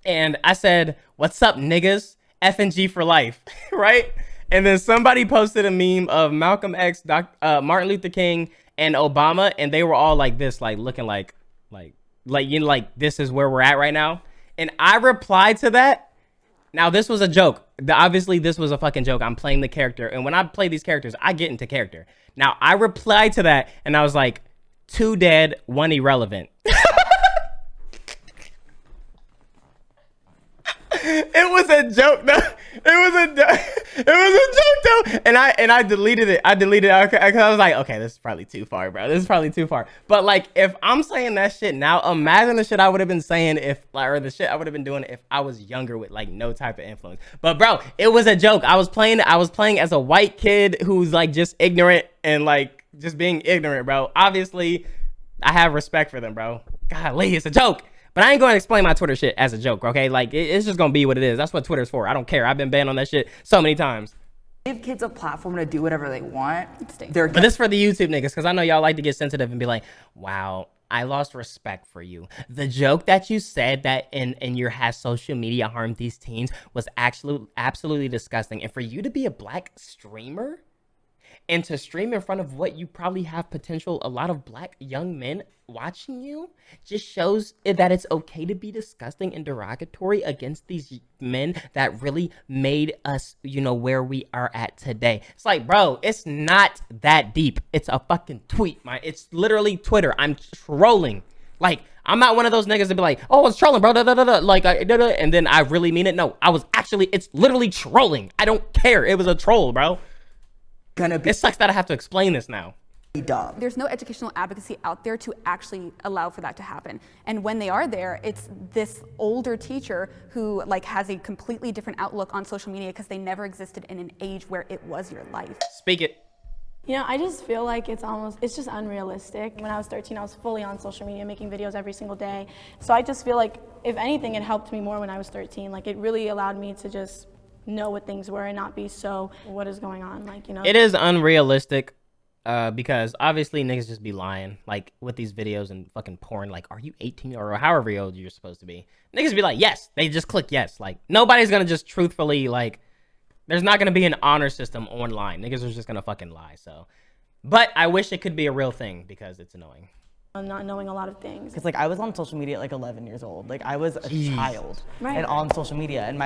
And I said, what's up, niggas? F&G for life, right? And then somebody posted a meme of Malcolm X, Martin Luther King, and Obama, and they were all like this, like looking like you know, like this is where we're at right now. And I replied to that. Now, this was a joke. Obviously, this was a fucking joke. I'm playing the character. And when I play these characters, I get into character. Now, I replied to that, and I was like, 2 dead, 1 irrelevant. It was a joke, though. It was a joke, though. And I deleted it. I deleted it because I was like, okay, this is probably too far, bro. This is probably too far. But like, if I'm saying that shit now, imagine the shit I would have been saying or the shit I would have been doing if I was younger with like no type of influence. But bro, it was a joke. I was playing as a white kid who's like just ignorant and like just being ignorant, bro. Obviously, I have respect for them, bro. Golly, it's a joke. But I ain't going to explain my Twitter shit as a joke, okay? Like, it's just going to be what it is. That's what Twitter's for. I don't care. I've been banned on that shit so many times. Give kids a platform to do whatever they want. But this for the YouTube niggas, because I know y'all like to get sensitive and be like, wow, I lost respect for you. The joke that you said that in your has social media harmed these teens was absolutely disgusting. And for you to be a black streamer and to stream in front of what you probably have potential, a lot of black young men watching you, just shows that it's okay to be disgusting and derogatory against these men that really made us, you know, where we are at today. It's like, bro, it's not that deep. It's a fucking tweet. It's literally Twitter. I'm trolling. Like, I'm not one of those niggas to be like, oh, it's trolling, bro, like, and then I really mean it. No, it's literally trolling. I don't care. It was a troll, bro. It sucks that I have to explain this now. Dumb. There's no educational advocacy out there to actually allow for that to happen. And when they are there, it's this older teacher who like has a completely different outlook on social media because they never existed in an age where it was your life. Speak it. You know, I just feel like it's just unrealistic. When I was 13, I was fully on social media, making videos every single day. So I just feel like, if anything, it helped me more when I was 13. Like, it really allowed me to just know what things were and not be so, what is going on? Like, you know. It is unrealistic. Because obviously niggas just be lying, like with these videos and fucking porn, like, are you 18 or however old you're supposed to be? Niggas be like, yes, they just click yes. Like, nobody's gonna just truthfully, like, there's not gonna be an honor system online. Niggas are just gonna fucking lie, so. But I wish it could be a real thing because it's annoying. not knowing a lot of things. Because like I was on social media at like 11 years old. Like I was a child Right. and on social media. And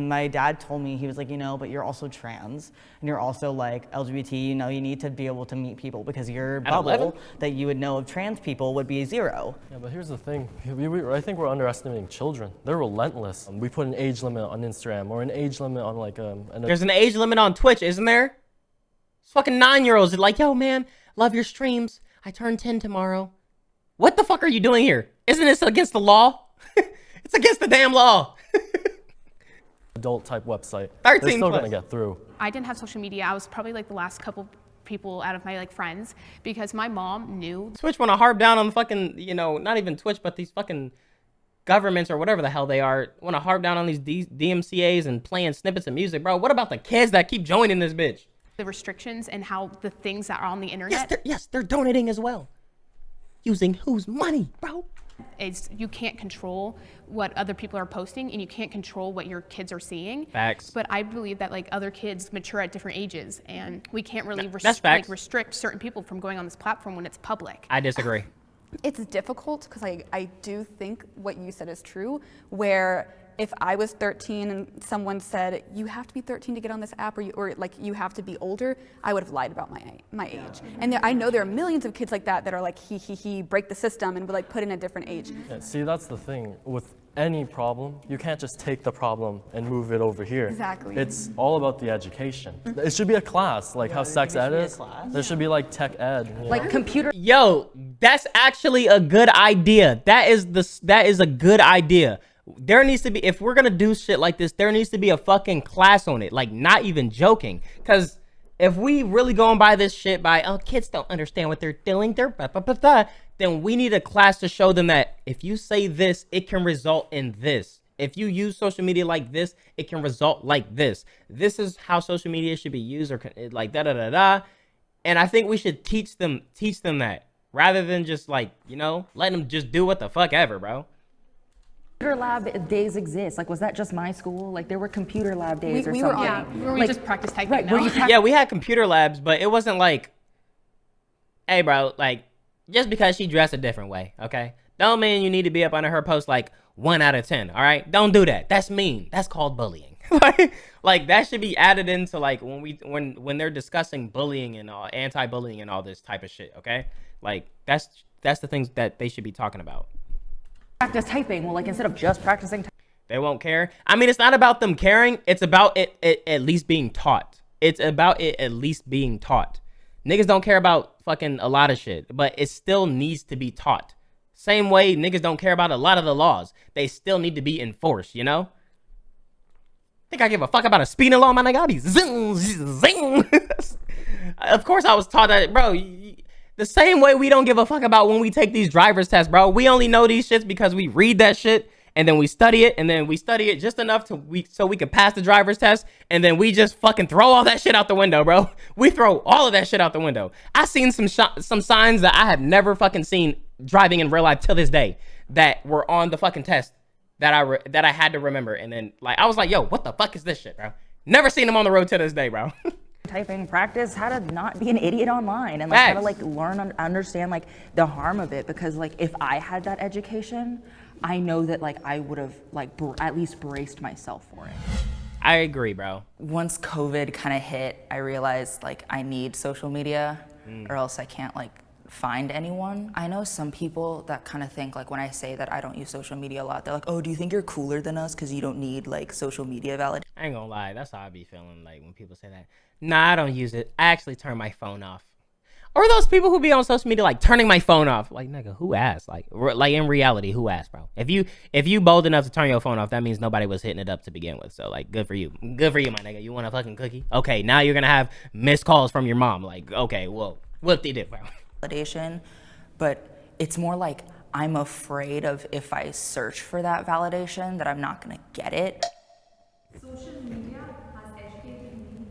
my dad told me, he was like, you know, but you're also trans and you're also like LGBT, you know, you need to be able to meet people because your bubble that you would know of trans people would be 0. Yeah, but here's the thing. I think we're underestimating children. They're relentless. We put an age limit on Instagram or an age limit on like There's an age limit on Twitch, isn't there? It's fucking 9-year-olds are like, yo, man, love your streams. I turn 10 tomorrow. What the fuck are you doing here? Isn't this against the law? It's against the damn law. adult type website. 13 They're still plus. gonna get through. I didn't have social media. I was probably like the last couple people out of my like friends because my mom knew. Twitch want to harp down on fucking, you know, not even Twitch, but these fucking governments or whatever the hell they are, want to harp down on these DMCAs and playing snippets of music, bro. What about the kids that keep joining this bitch? The restrictions and how the things that are on the internet. Yes, they're donating as well. Using whose money, bro? Is you can't control what other people are posting and you can't control what your kids are seeing. Facts. But I believe that like other kids mature at different ages and we can't really restrict certain people from going on this platform when it's public. I disagree. It's difficult because I do think what you said is true, where if I was 13 and someone said, you have to be 13 to get on this app or like you have to be older, I would have lied about my age. And I know there are millions of kids like that are like, break the system and would like put in a different age. Yeah, see, that's the thing. With any problem, you can't just take the problem and move it over here. Exactly. It's all about the education. It should be a class, like how sex ed is. There should be like tech ed. Like computer. Yo, that's actually a good idea. That is a good idea. There needs to be, if we're gonna do shit like this, there needs to be a fucking class on it. Like, not even joking. Because if we really going by this shit by, oh, kids don't understand what they're doing, then we need a class to show them that if you say this, it can result in this. If you use social media like this, it can result like this. This is how social media should be used, or like da-da-da-da. And I think we should teach them that, rather than just like, you know, letting them just do what the fuck ever, bro. Computer lab days exist. Like, was that just my school? Like, there were computer lab days or something. Where we just practice typing now. Yeah, we had computer labs, but it wasn't like, hey, bro, like, just because she dressed a different way, okay? Don't mean you need to be up under her post like 1 out of 10, all right? Don't do that. That's mean. That's called bullying. Like, that should be added into like when they're discussing bullying and all, anti-bullying and all this type of shit, okay? Like, that's the things that they should be talking about. Practice typing. Well, like, instead of just practicing they won't care. I mean, it's not about them caring. It's about it at least being taught. It's about it at least being taught. Niggas don't care about fucking a lot of shit, but it still needs to be taught. Same way niggas don't care about a lot of the laws. They still need to be enforced, you know? Think I give a fuck about a speeding law, my nigga? I'll be zing, zing. Of course I was taught that, bro. The same way we don't give a fuck about when we take these driver's tests, bro. We only know these shits because we read that shit and then we study it, and then we study it just enough so we could pass the driver's test, and then we just fucking throw all that shit out the window, bro. We throw all of that shit out the window. I seen some signs that I have never fucking seen driving in real life till this day that were on the fucking test that I had to remember, and then like I was like, yo, what the fuck is this shit, bro? Never seen them on the road to this day, bro. typing, practice how to not be an idiot online, and like how to like learn and understand like the harm of it, because like if I had that education, I know that like I would have like at least braced myself for it. I agree, bro. Once COVID kind of hit, I realized like I need social media or else I can't like find anyone. I know some people that kind of think like when I say that I don't use social media a lot, they're like, oh, do you think you're cooler than us because you don't need like social media validation? I ain't gonna lie, that's how I be feeling like when people say that. Nah, I don't use it. I actually turn my phone off. Or those people who be on social media like turning my phone off. Like, nigga, who asked? Like in reality, who asked, bro? If you bold enough to turn your phone off, that means nobody was hitting it up to begin with. So like, good for you. Good for you, my nigga. You want a fucking cookie? Okay, now you're gonna have missed calls from your mom. Like, okay, well, what they did, bro? Validation, but it's more like I'm afraid of if I search for that validation that I'm not gonna get it. Social media has educated me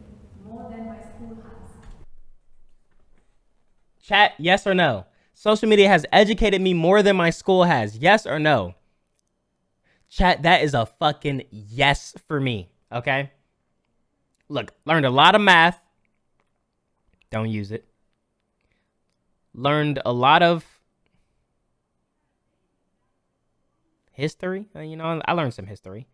more than my school has. Chat, yes or no? Social media has educated me more than my school has. Yes or no? Chat, that is a fucking yes for me, okay? Look, learned a lot of math. Don't use it. Learned a lot of history. You know, I learned some history.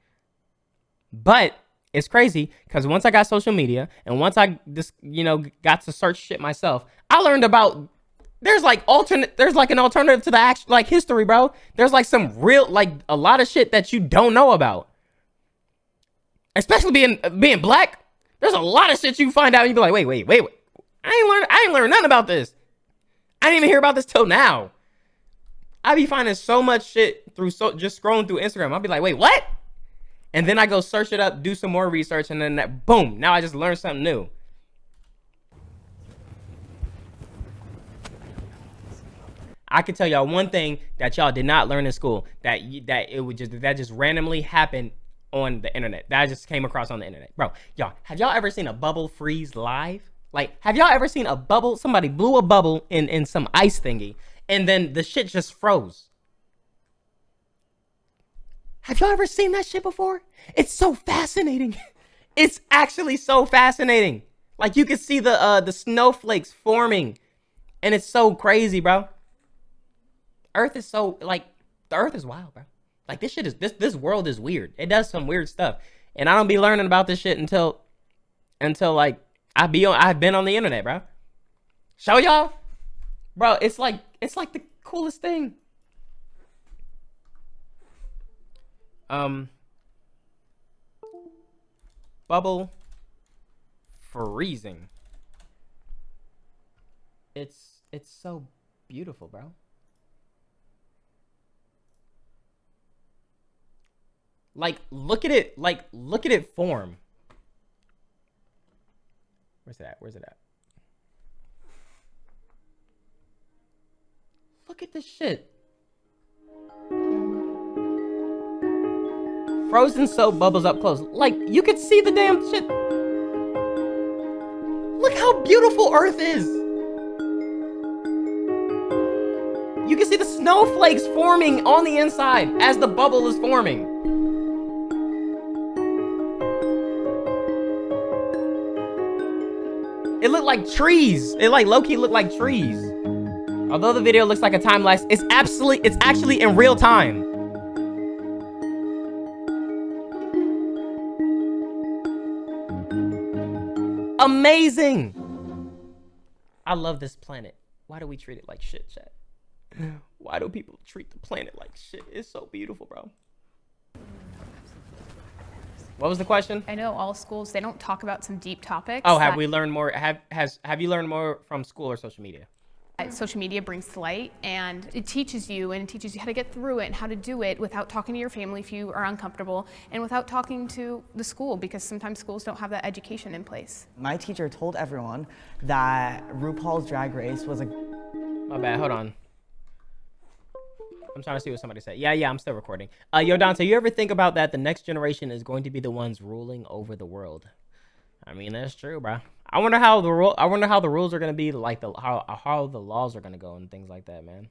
But it's crazy because once I got social media and once I just, you know, got to search shit myself, I learned about there's like an alternative to the actual like history, bro. There's like some real like a lot of shit that you don't know about. Especially being black, there's a lot of shit you find out and you be like, wait. I ain't learned nothing about this. I didn't even hear about this till now. I be finding so much shit through just scrolling through Instagram. I'll be like, wait, what? And then I go search it up, do some more research, and then boom, now I just learned something new. I can tell y'all one thing that y'all did not learn in school that just randomly happened on the internet. That I just came across on the internet. Bro, y'all, have y'all ever seen a bubble freeze live? Like, have y'all ever seen a bubble? Somebody blew a bubble in some ice thingy, and then the shit just froze. Have y'all ever seen that shit before? It's so fascinating. It's actually so fascinating. Like, you can see the snowflakes forming, and it's so crazy, bro. Earth is so, like, the Earth is wild, bro. Like, this shit is, this world is weird. It does some weird stuff. And I don't be learning about this shit until like, I've been on the internet, bro. Show y'all? Bro, it's like the coolest thing. Bubble freezing. It's so beautiful, bro. Like, look at it. Like, look at it form. Where's it at? Where's it at? Look at this shit. Frozen soap bubbles up close. Like, you could see the damn shit. Look how beautiful Earth is. You can see the snowflakes forming on the inside as the bubble is forming. It looked like trees. It like low-key looked like trees. Although the video looks like a time lapse, it's actually in real time. Amazing. I love this planet. Why do we treat it like shit, chat? Why do people treat the planet like shit? It's so beautiful, bro. What was the question? I know all schools, they don't talk about some deep topics. Oh, have we learned more? Have you learned more from school or social media? Social media brings to light, and it teaches you how to get through it and how to do it without talking to your family if you are uncomfortable, and without talking to the school, because sometimes schools don't have that education in place. My teacher told everyone that RuPaul's Drag Race was a... My bad, hold on. I'm trying to see what somebody said. Yeah, I'm still recording. Yo, Dante, you ever think about that the next generation is going to be the ones ruling over the world? I mean, that's true, bro. I wonder how the rules are going to be, like how the laws are going to go and things like that, man.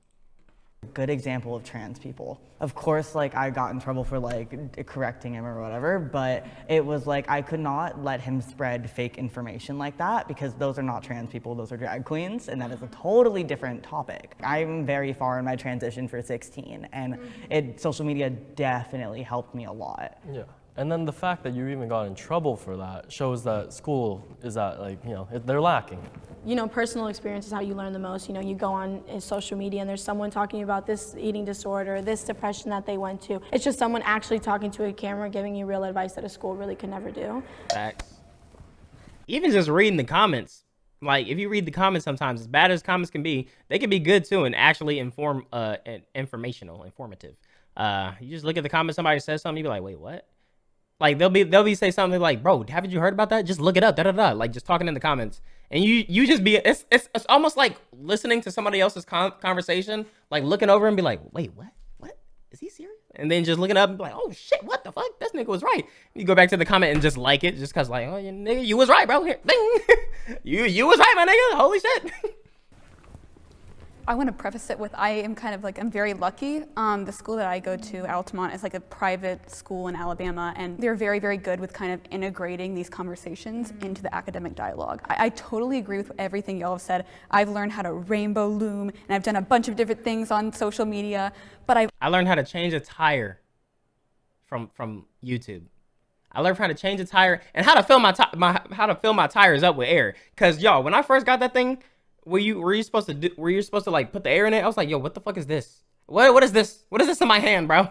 Good example of trans people. Of course, like, I got in trouble for like correcting him or whatever, but it was like I could not let him spread fake information like that, because those are not trans people, those are drag queens, and that is a totally different topic. I'm very far in my transition for 16, and social media definitely helped me a lot. Yeah. And then the fact that you even got in trouble for that shows that school is at, like, you know, they're lacking. You know, personal experience is how you learn the most. You know, you go on social media and there's someone talking about this eating disorder, this depression that they went to. It's just someone actually talking to a camera, giving you real advice that a school really could never do. Facts. Even just reading the comments. Like, if you read the comments sometimes, as bad as comments can be, they can be good too and actually informative. You just look at the comments, somebody says something, you be like, wait, what? Like, they'll be say something like, bro, haven't you heard about that? Just look it up, da-da-da. Like, just talking in the comments. And you just be, it's almost like listening to somebody else's conversation, like looking over and be like, wait, what? What? Is he serious? And then just looking up and be like, oh shit, what the fuck? This nigga was right. You go back to the comment and just like it, just cause like, oh, yeah, nigga, you was right, bro. Here, ding. you was right, my nigga. Holy shit. I want to preface it with I'm very lucky. The school that I go to, Altamont, is like a private school in Alabama, and they're very, very good with kind of integrating these conversations into the academic dialogue. I totally agree with everything y'all have said. I've learned how to rainbow loom, and I've done a bunch of different things on social media, but I learned how to change a tire from YouTube. I learned how to change a tire and how to fill how to fill my tires up with air. Cause y'all, when I first got that thing, were you supposed to like put the air in it? I was like, yo, what the fuck is this? What is this? What is this in my hand, bro?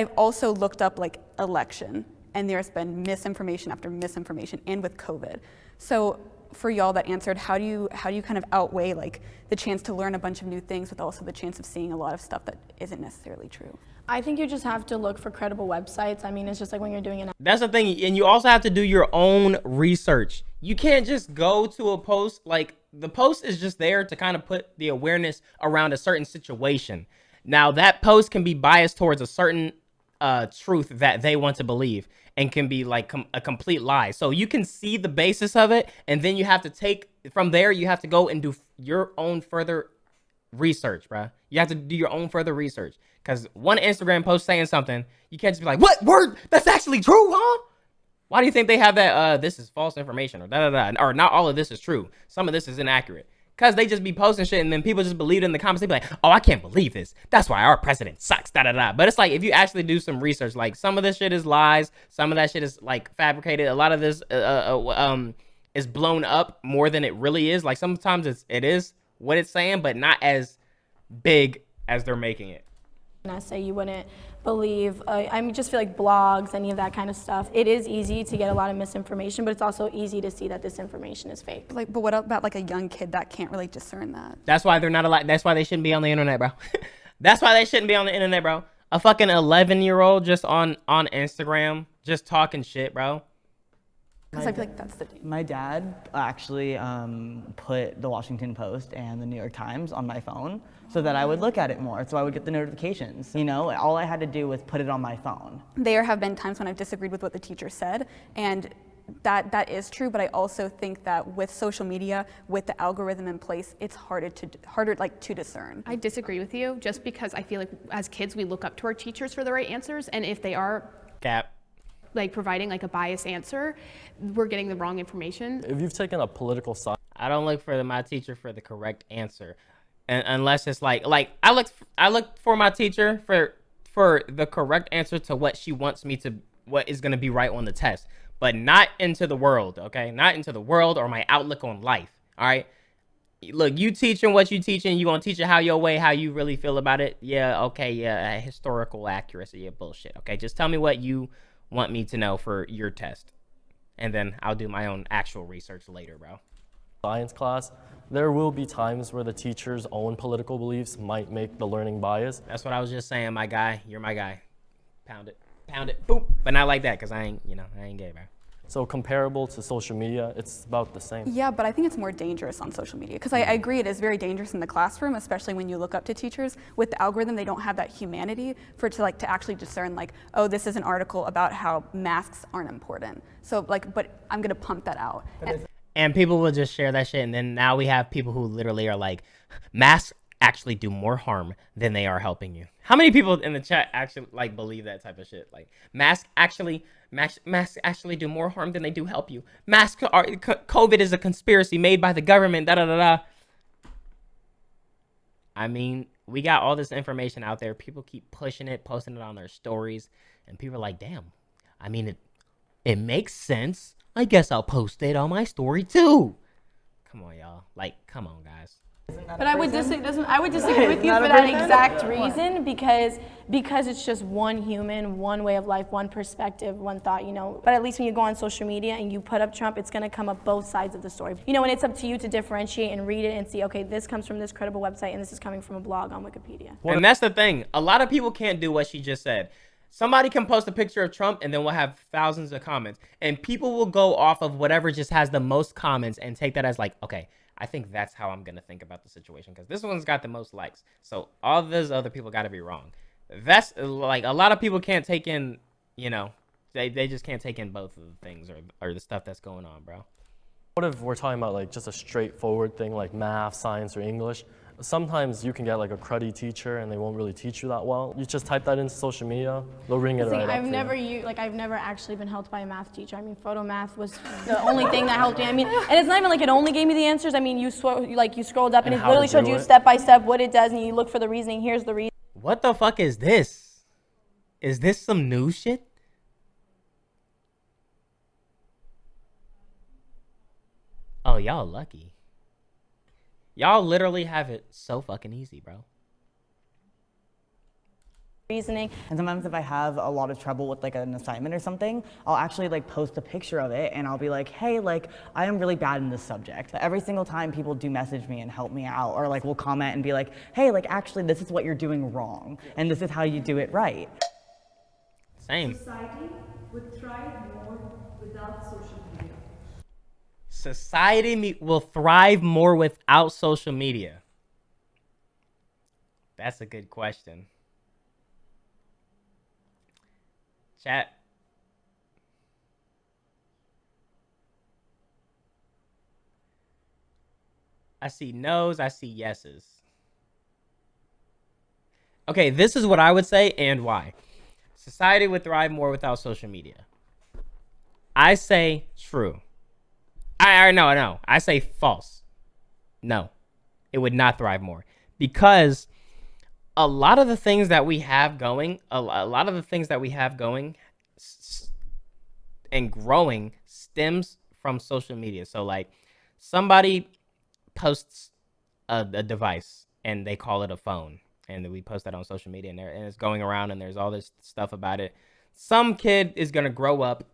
I've also looked up like election, and there's been misinformation after misinformation, and with COVID. So for y'all that answered, how do you kind of outweigh like the chance to learn a bunch of new things with also the chance of seeing a lot of stuff that isn't necessarily true? I think you just have to look for credible websites. I mean, it's just like when you're doing an. That's the thing, and you also have to do your own research. You can't just go to a post, like the post is just there to kind of put the awareness around a certain situation. Now that post can be biased towards a certain truth that they want to believe and can be like a complete lie. So you can see the basis of it, and then you have to take from there, you have to go and do your own further research, bruh. You have to do your own further research. Because one Instagram post saying something, you can't just be like, what word? That's actually true, huh? Why do you think they have that, this is false information or da-da-da, or not all of this is true. Some of this is inaccurate. Because they just be posting shit and then people just believe it in the comments. They be like, oh, I can't believe this. That's why our president sucks, da-da-da. But it's like, if you actually do some research, like some of this shit is lies. Some of that shit is like fabricated. A lot of this is blown up more than it really is. Like sometimes it is what it's saying, but not as big as they're making it. Essay, you wouldn't believe. I mean, just feel like blogs, any of that kind of stuff. It is easy to get a lot of misinformation, but it's also easy to see that this information is fake. But what about like a young kid that can't really discern that? That's why they're not allowed. That's why they shouldn't be on the internet, bro. That's why they shouldn't be on the internet, bro. A fucking 11-year-old just on Instagram, just talking shit, bro. Because I feel like that's the thing. My dad actually put the Washington Post and the New York Times on my phone so that I would look at it more, so I would get the notifications. You know, all I had to do was put it on my phone. There have been times when I've disagreed with what the teacher said, and that is true, but I also think that with social media, with the algorithm in place, it's harder to discern. I disagree with you, just because I feel like as kids we look up to our teachers for the right answers, and if they are like providing like a biased answer, we're getting the wrong information. If you've taken a political side, I don't look for my teacher for the correct answer, and unless it's like I look for my teacher for the correct answer to what she wants me to, what is going to be right on the test, but not into the world, okay? Not into the world or my outlook on life, all right? Look, you teaching what you teaching, you gonna teach it how your way, how you really feel about it. Yeah, okay, yeah, historical accuracy, yeah, bullshit. Okay, just tell me what you want me to know for your test, and then I'll do my own actual research later, bro. Science class, there will be times where the teacher's own political beliefs might make the learning biased. That's what I was just saying, my guy. You're my guy. Pound it, boop. But not like that, because I ain't gay, bro. So comparable to social media, it's about the same. Yeah, but I think it's more dangerous on social media, because I agree it is very dangerous in the classroom, especially when you look up to teachers. With the algorithm, they don't have that humanity to actually discern like, oh, this is an article about how masks aren't important. So like, but I'm gonna pump that out. And people will just share that shit, and then now we have people who literally are like, masks actually do more harm than they are helping you. How many people in the chat actually like believe that type of shit? Like, masks actually do more harm than they do help you. COVID is a conspiracy made by the government, da-da-da-da. I mean, we got all this information out there. People keep pushing it, posting it on their stories, and people are like, damn, I mean, it makes sense. I guess I'll post it on my story too. Come on, y'all. Like, come on, guys. But I would disagree with you for that exact reason, because it's just one human, one way of life, one perspective, one thought, you know. But at least when you go on social media and you put up Trump, it's gonna come up both sides of the story. You know, and it's up to you to differentiate and read it and see, okay, this comes from this credible website and this is coming from a blog on Wikipedia. And that's the thing. A lot of people can't do what she just said. Somebody can post a picture of Trump and then we'll have thousands of comments. And people will go off of whatever just has the most comments and take that as like, okay, I think that's how I'm going to think about the situation because this one's got the most likes. So all those other people got to be wrong. That's like a lot of people can't take in, you know, they just can't take in both of the things or the stuff that's going on, bro. What if we're talking about like just a straightforward thing like math, science, or English? Sometimes you can get like a cruddy teacher and they won't really teach you that well. You just type that into social media, they'll ring it right up. I've never actually been helped by a math teacher. I mean, photo math was the only thing that helped me. I mean, and it's not even like it only gave me the answers. I mean, you scrolled up and it literally showed you step by step what it does, and you look for the reasoning. Here's the reason. What the fuck is this? Is this some new shit? Oh, y'all lucky. Y'all literally have it so fucking easy, bro. Reasoning. And sometimes if I have a lot of trouble with like an assignment or something, I'll actually like post a picture of it and I'll be like, hey, like I am really bad in this subject. Every single time people do message me and help me out, or like will comment and be like, hey, like actually this is what you're doing wrong and this is how you do it right. Same. Society would thrive more without social media. Society will thrive more without social media. That's a good question. Chat. I see no's, I see yeses. Okay, this is what I would say and why. Society would thrive more without social media. I say true. No. I say false. No, it would not thrive more because a lot of the things that we have going, and growing stems from social media. So like somebody posts a device and they call it a phone, and then we post that on social media and it's going around and there's all this stuff about it. Some kid is going to grow up,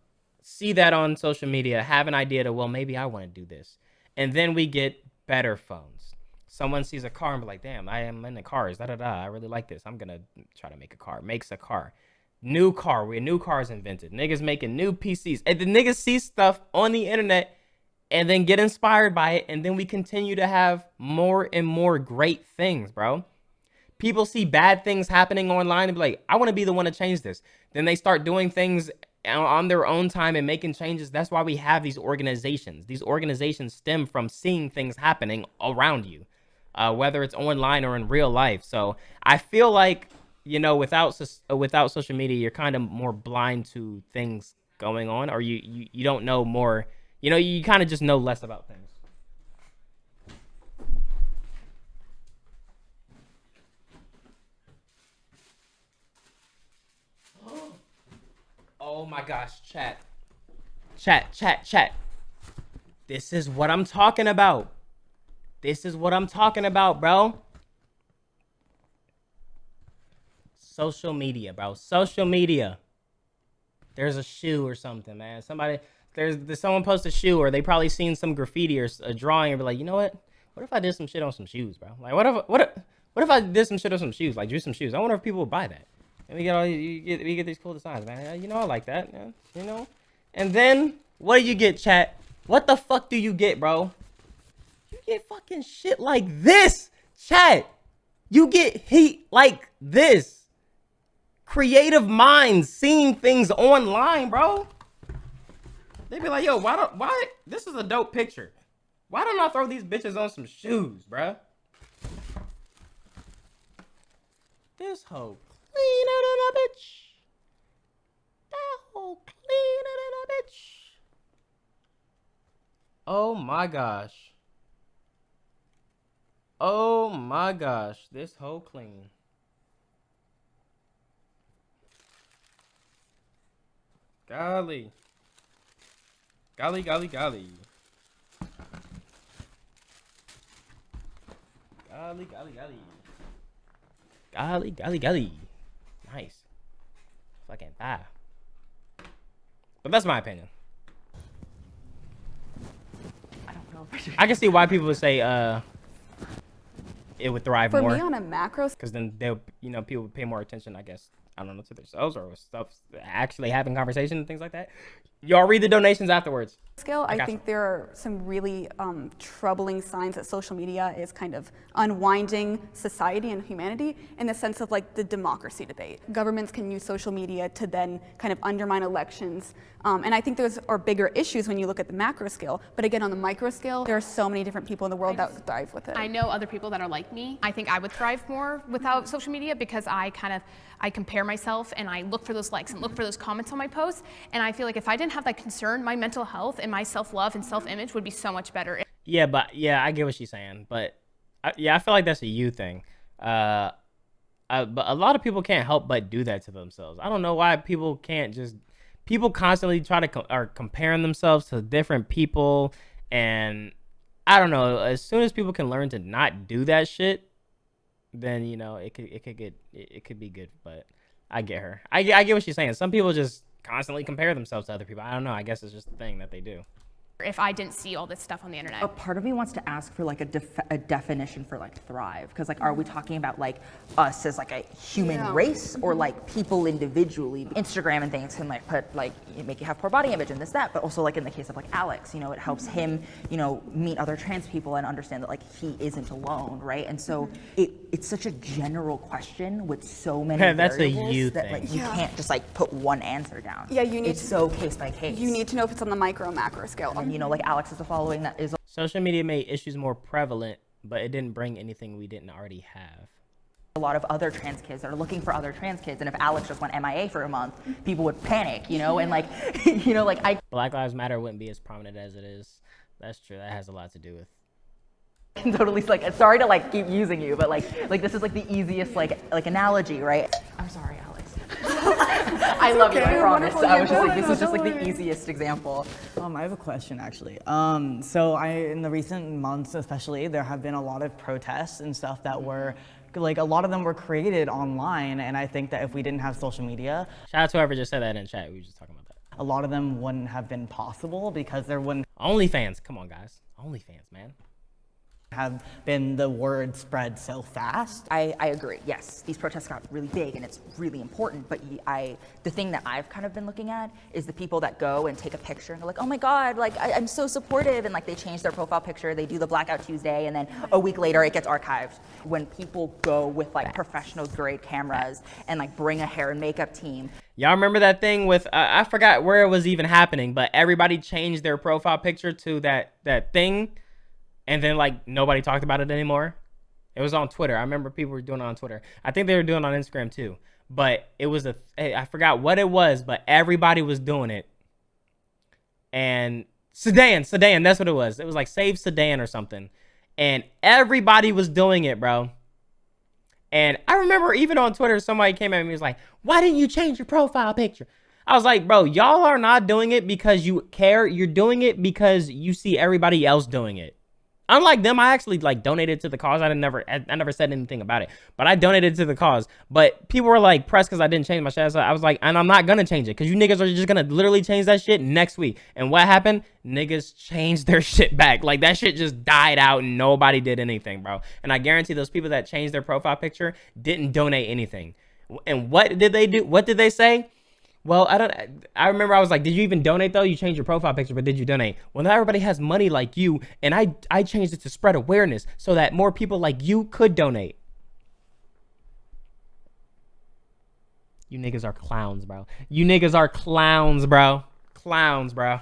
see that on social media, have an idea to, well, maybe I want to do this. And then we get better phones. Someone sees a car and be like, damn, I am into cars. I really like this. I'm going to try to make a car. Makes a car. New car. Where new car is invented. Niggas making new PCs. And the niggas see stuff on the internet and then get inspired by it. And then we continue to have more and more great things, bro. People see bad things happening online and be like, I want to be the one to change this. Then they start doing things on their own time and making changes. That's why we have these organizations. These organizations stem from seeing things happening around you. Whether it's online or in real life. So I feel like, you know, without social media, you're kind of more blind to things going on, or you don't know more. You know, you kind of just know less about things. Oh my gosh, chat. This is what I'm talking about. This is what I'm talking about, bro. Social media, bro. Social media. There's a shoe or something, man. Someone post a shoe, or they probably seen some graffiti or a drawing and be like, you know what? What if I did some shit on some shoes, bro? Like, what if I did some shit on some shoes? Like, drew some shoes. I wonder if people would buy that. And we get these cool designs, man. You know, I like that, man. You know? And then, what do you get, chat? What the fuck do you get, bro? You get fucking shit like this, chat. You get heat like this. Creative minds seeing things online, bro. They be like, yo, why? This is a dope picture. Why don't I throw these bitches on some shoes, bruh? This hoe cleaner than a bitch. That hoe cleaner than a bitch. Oh my gosh. Oh my gosh. This hoe clean. Golly. Golly. Golly. Golly, golly. Nice. Fucking thigh. But that's my opinion. I don't know. I can see why people would say it would thrive For more. me on a macro Because then people would pay more attention, I guess, I don't know, to themselves or stuff, actually having conversation and things like that. Y'all read the donations afterwards. scale, I think there are some really troubling signs that social media is kind of unwinding society and humanity in the sense of like the democracy debate. Governments can use social media to then kind of undermine elections. And I think those are bigger issues when you look at the macro scale. But again, on the micro scale, there are so many different people in the world that thrive with it. I know other people that are like me. I think I would thrive more without social media because I compare myself and I look for those likes and look for those comments on my posts. And I feel like if I didn't have that concern, my mental health and my self-love and self-image would be so much better. Yeah, I get what she's saying. But I feel like that's a you thing. A but a lot of people can't help but do that to themselves. I don't know why people can't just, people constantly try to are comparing themselves to different people, and I don't know, as soon as people can learn to not do that shit, then, you know, it could be good. But I get her. I get what she's saying. Some people just constantly compare themselves to other people. I don't know. I guess it's just a thing that they do. If I didn't see all this stuff on the internet. A part of me wants to ask for like a definition for like thrive, because like, are we talking about like us as like a human race, or like people individually? Instagram and things can like put like, make you have poor body image and this, that, but also like in the case of like Alex, you know, it helps him, you know, meet other trans people and understand that like he isn't alone, right? And so it's such a general question with so many That's a variables you that thing. like you can't just like put one answer down. Yeah, you need it's so case by case. You need to know if it's on the micro macro scale. And you know, like Alex is a following that is. Social media made issues more prevalent, but it didn't bring anything we didn't already have. A lot of other trans kids that are looking for other trans kids, and if Alex just went MIA for a month, people would panic, you know, and like, you know, like Black Lives Matter wouldn't be as prominent as it is. That's true. That has a lot to do with. can totally like, sorry to like keep using you, but like this is like the easiest like analogy, right? I'm sorry, Alex. I love you, I promise. I was just like, this is just like the easiest example. I have a question actually. So in the recent months especially, there have been a lot of protests and stuff that were, like a lot of them were created online, and I think that if we didn't have social media. Shout out to whoever just said that in chat, we were just talking about that. A lot of them wouldn't have been possible because there wouldn't OnlyFans, come on guys. OnlyFans, man. have been the word spread so fast. I agree, yes. These protests got really big and it's really important, but the thing that I've kind of been looking at is the people that go and take a picture and they're like, oh my God, like I'm so supportive, and like they change their profile picture, they do the Blackout Tuesday, and then a week later it gets archived. When people go with like professional grade cameras and like bring a hair and makeup team. Y'all remember that thing with, I forgot where it was even happening, but everybody changed their profile picture to that thing, and then like nobody talked about it anymore. It was on Twitter. I remember people were doing it on Twitter. I think they were doing it on Instagram too. But it was I forgot what it was, but everybody was doing it. And Sedan, that's what it was. It was like Save Sedan or something. And everybody was doing it, bro. And I remember even on Twitter, somebody came at me and was like, why didn't you change your profile picture? I was like, bro, y'all are not doing it because you care. You're doing it because you see everybody else doing it. Unlike them, I actually like donated to the cause. I never said anything about it, but I donated to the cause. But people were like pressed because I didn't change my shit. So I was like, and I'm not gonna change it because you niggas are just gonna literally change that shit next week. And what happened? Niggas changed their shit back. Like that shit just died out and nobody did anything, bro. And I guarantee those people that changed their profile picture didn't donate anything. And what did they do? What did they say? Well, I remember I was like, did you even donate though? You changed your profile picture, but did you donate? Well, not everybody has money like you, and I changed it to spread awareness so that more people like you could donate. You niggas are clowns, bro. You niggas are clowns, bro. Clowns, bro.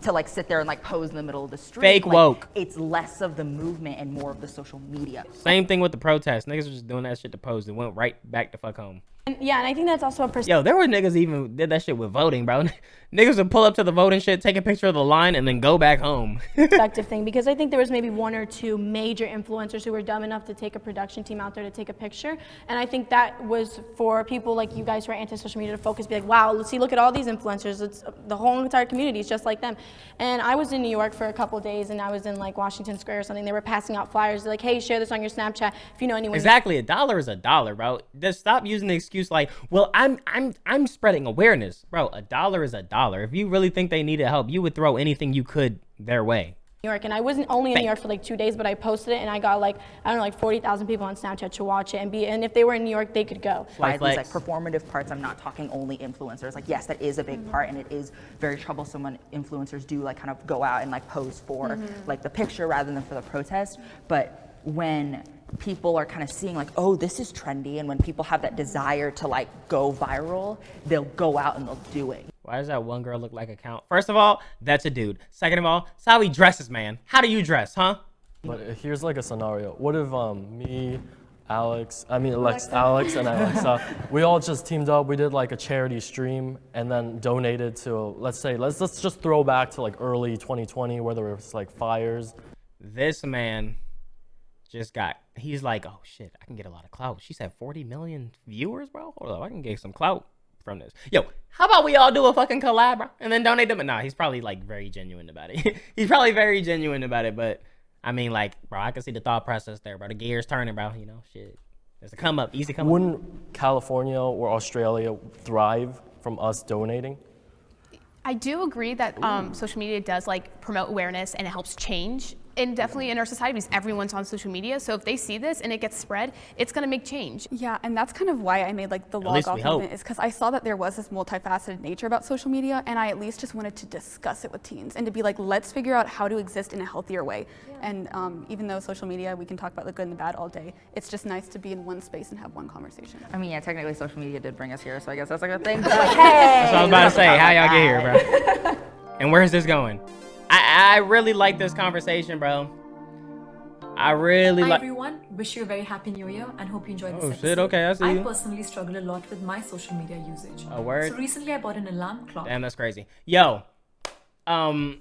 To like sit there and like pose in the middle of the street. Fake like, woke. It's less of the movement and more of the social media. Same thing with the protests. Niggas were just doing that shit to pose and went right back to fuck home. And yeah, and I think that's also a Yo, there were niggas even did that shit with voting, bro. Niggas would pull up to the voting shit, take a picture of the line, and then go back home. perspective thing, because I think there was maybe one or two major influencers who were dumb enough to take a production team out there to take a picture, and I think that was for people like you guys who are anti-social media to focus, be like, wow, look at all these influencers. It's the whole entire community is just like them. And I was in New York for a couple of days, and I was in like Washington Square or something. They were passing out flyers. They're like, hey, share this on your Snapchat if you know anyone. Exactly, $1 is $1, bro. Just stop using the excuse like, well, I'm spreading awareness, bro. $1 is $1. If you really think they needed help, you would throw anything you could their way. New York, and I wasn't only in New York for like 2 days, but I posted it and I got like, I don't know, like 40,000 people on Snapchat to watch it and if they were in New York, they could go. By these like performative parts, I'm not talking only influencers. Like, yes, that is a big part, and it is very troublesome when influencers do like kind of go out and like pose for like the picture rather than for the protest. But when people are kind of seeing like, oh, this is trendy, and when people have that desire to like go viral, they'll go out and they'll do it. Why does that one girl look like a count? First of all, that's a dude. Second of all, it's how he dresses, man. How do you dress, huh? But here's like a scenario. What if me, Alex and Alexa, we all just teamed up, we did like a charity stream and then donated to, let's just throw back to like early 2020 where there was like fires. This man he's like, oh shit, I can get a lot of clout. She said 40 million viewers, bro. Hold up, I can get some clout from this. Yo, how about we all do a fucking collab, bro, and then donate them? Nah, he's probably like very genuine about it. He's probably very genuine about it, but I mean, like, bro, I can see the thought process there, bro. The gears turning, bro. You know, shit. It's a come up, easy come up. Wouldn't California or Australia thrive from us donating? I do agree that social media does like promote awareness and it helps change. And definitely in our society, because everyone's on social media. So if they see this and it gets spread, it's gonna make change. Yeah, and that's kind of why I made like the log off movement, is because I saw that there was this multifaceted nature about social media, and I at least just wanted to discuss it with teens and to be like, let's figure out how to exist in a healthier way. Yeah. And even though social media, we can talk about the good and the bad all day, it's just nice to be in one space and have one conversation. I mean, yeah, technically social media did bring us here, so I guess that's a good thing. But hey, that's what I was about to say. How y'all get here, bro? And where's this going? I really like this conversation, bro. I really like. Hi everyone, wish you a very happy new year and hope you enjoyed this episode. Shit, okay, I see you. I personally struggle a lot with my social media usage. A word? So recently I bought an alarm clock. Damn, that's crazy. Yo. Okay,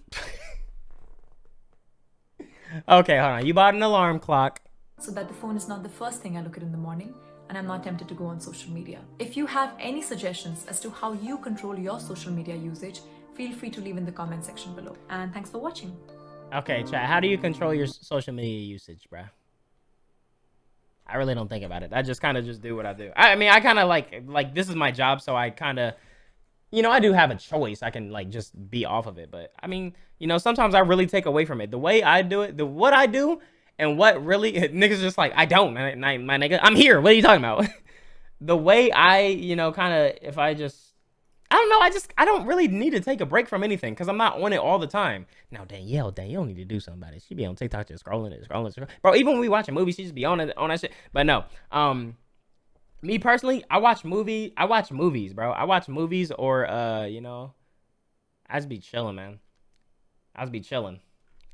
hold on. You bought an alarm clock. So that the phone is not the first thing I look at in the morning and I'm not tempted to go on social media. If you have any suggestions as to how you control your social media usage, feel free to leave in the comment section below. And thanks for watching. Okay, chat. How do you control your social media usage, bruh? I really don't think about it. I just kind of just do what I do. I mean, I kind of like this is my job, so I kind of, you know, I do have a choice. I can like just be off of it, but I mean, you know, sometimes I really take away from it. The way I do it, what I do, and what really niggas just like I don't. My nigga, I'm here. What are you talking about? The way I, you know, kind of if I just. I don't know. I don't really need to take a break from anything because I'm not on it all the time. Now, Danielle need to do something about it. She be on TikTok just scrolling. Bro, even when we watch a movie, she just be on that shit. But no, me personally, I watch movies, bro. I watch movies or, you know, I just be chilling, man. I just be chilling.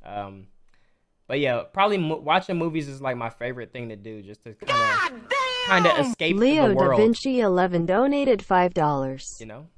But yeah, probably watching movies is like my favorite thing to do just to kind of escape the world. Leo Da Vinci 11 donated $5. You know?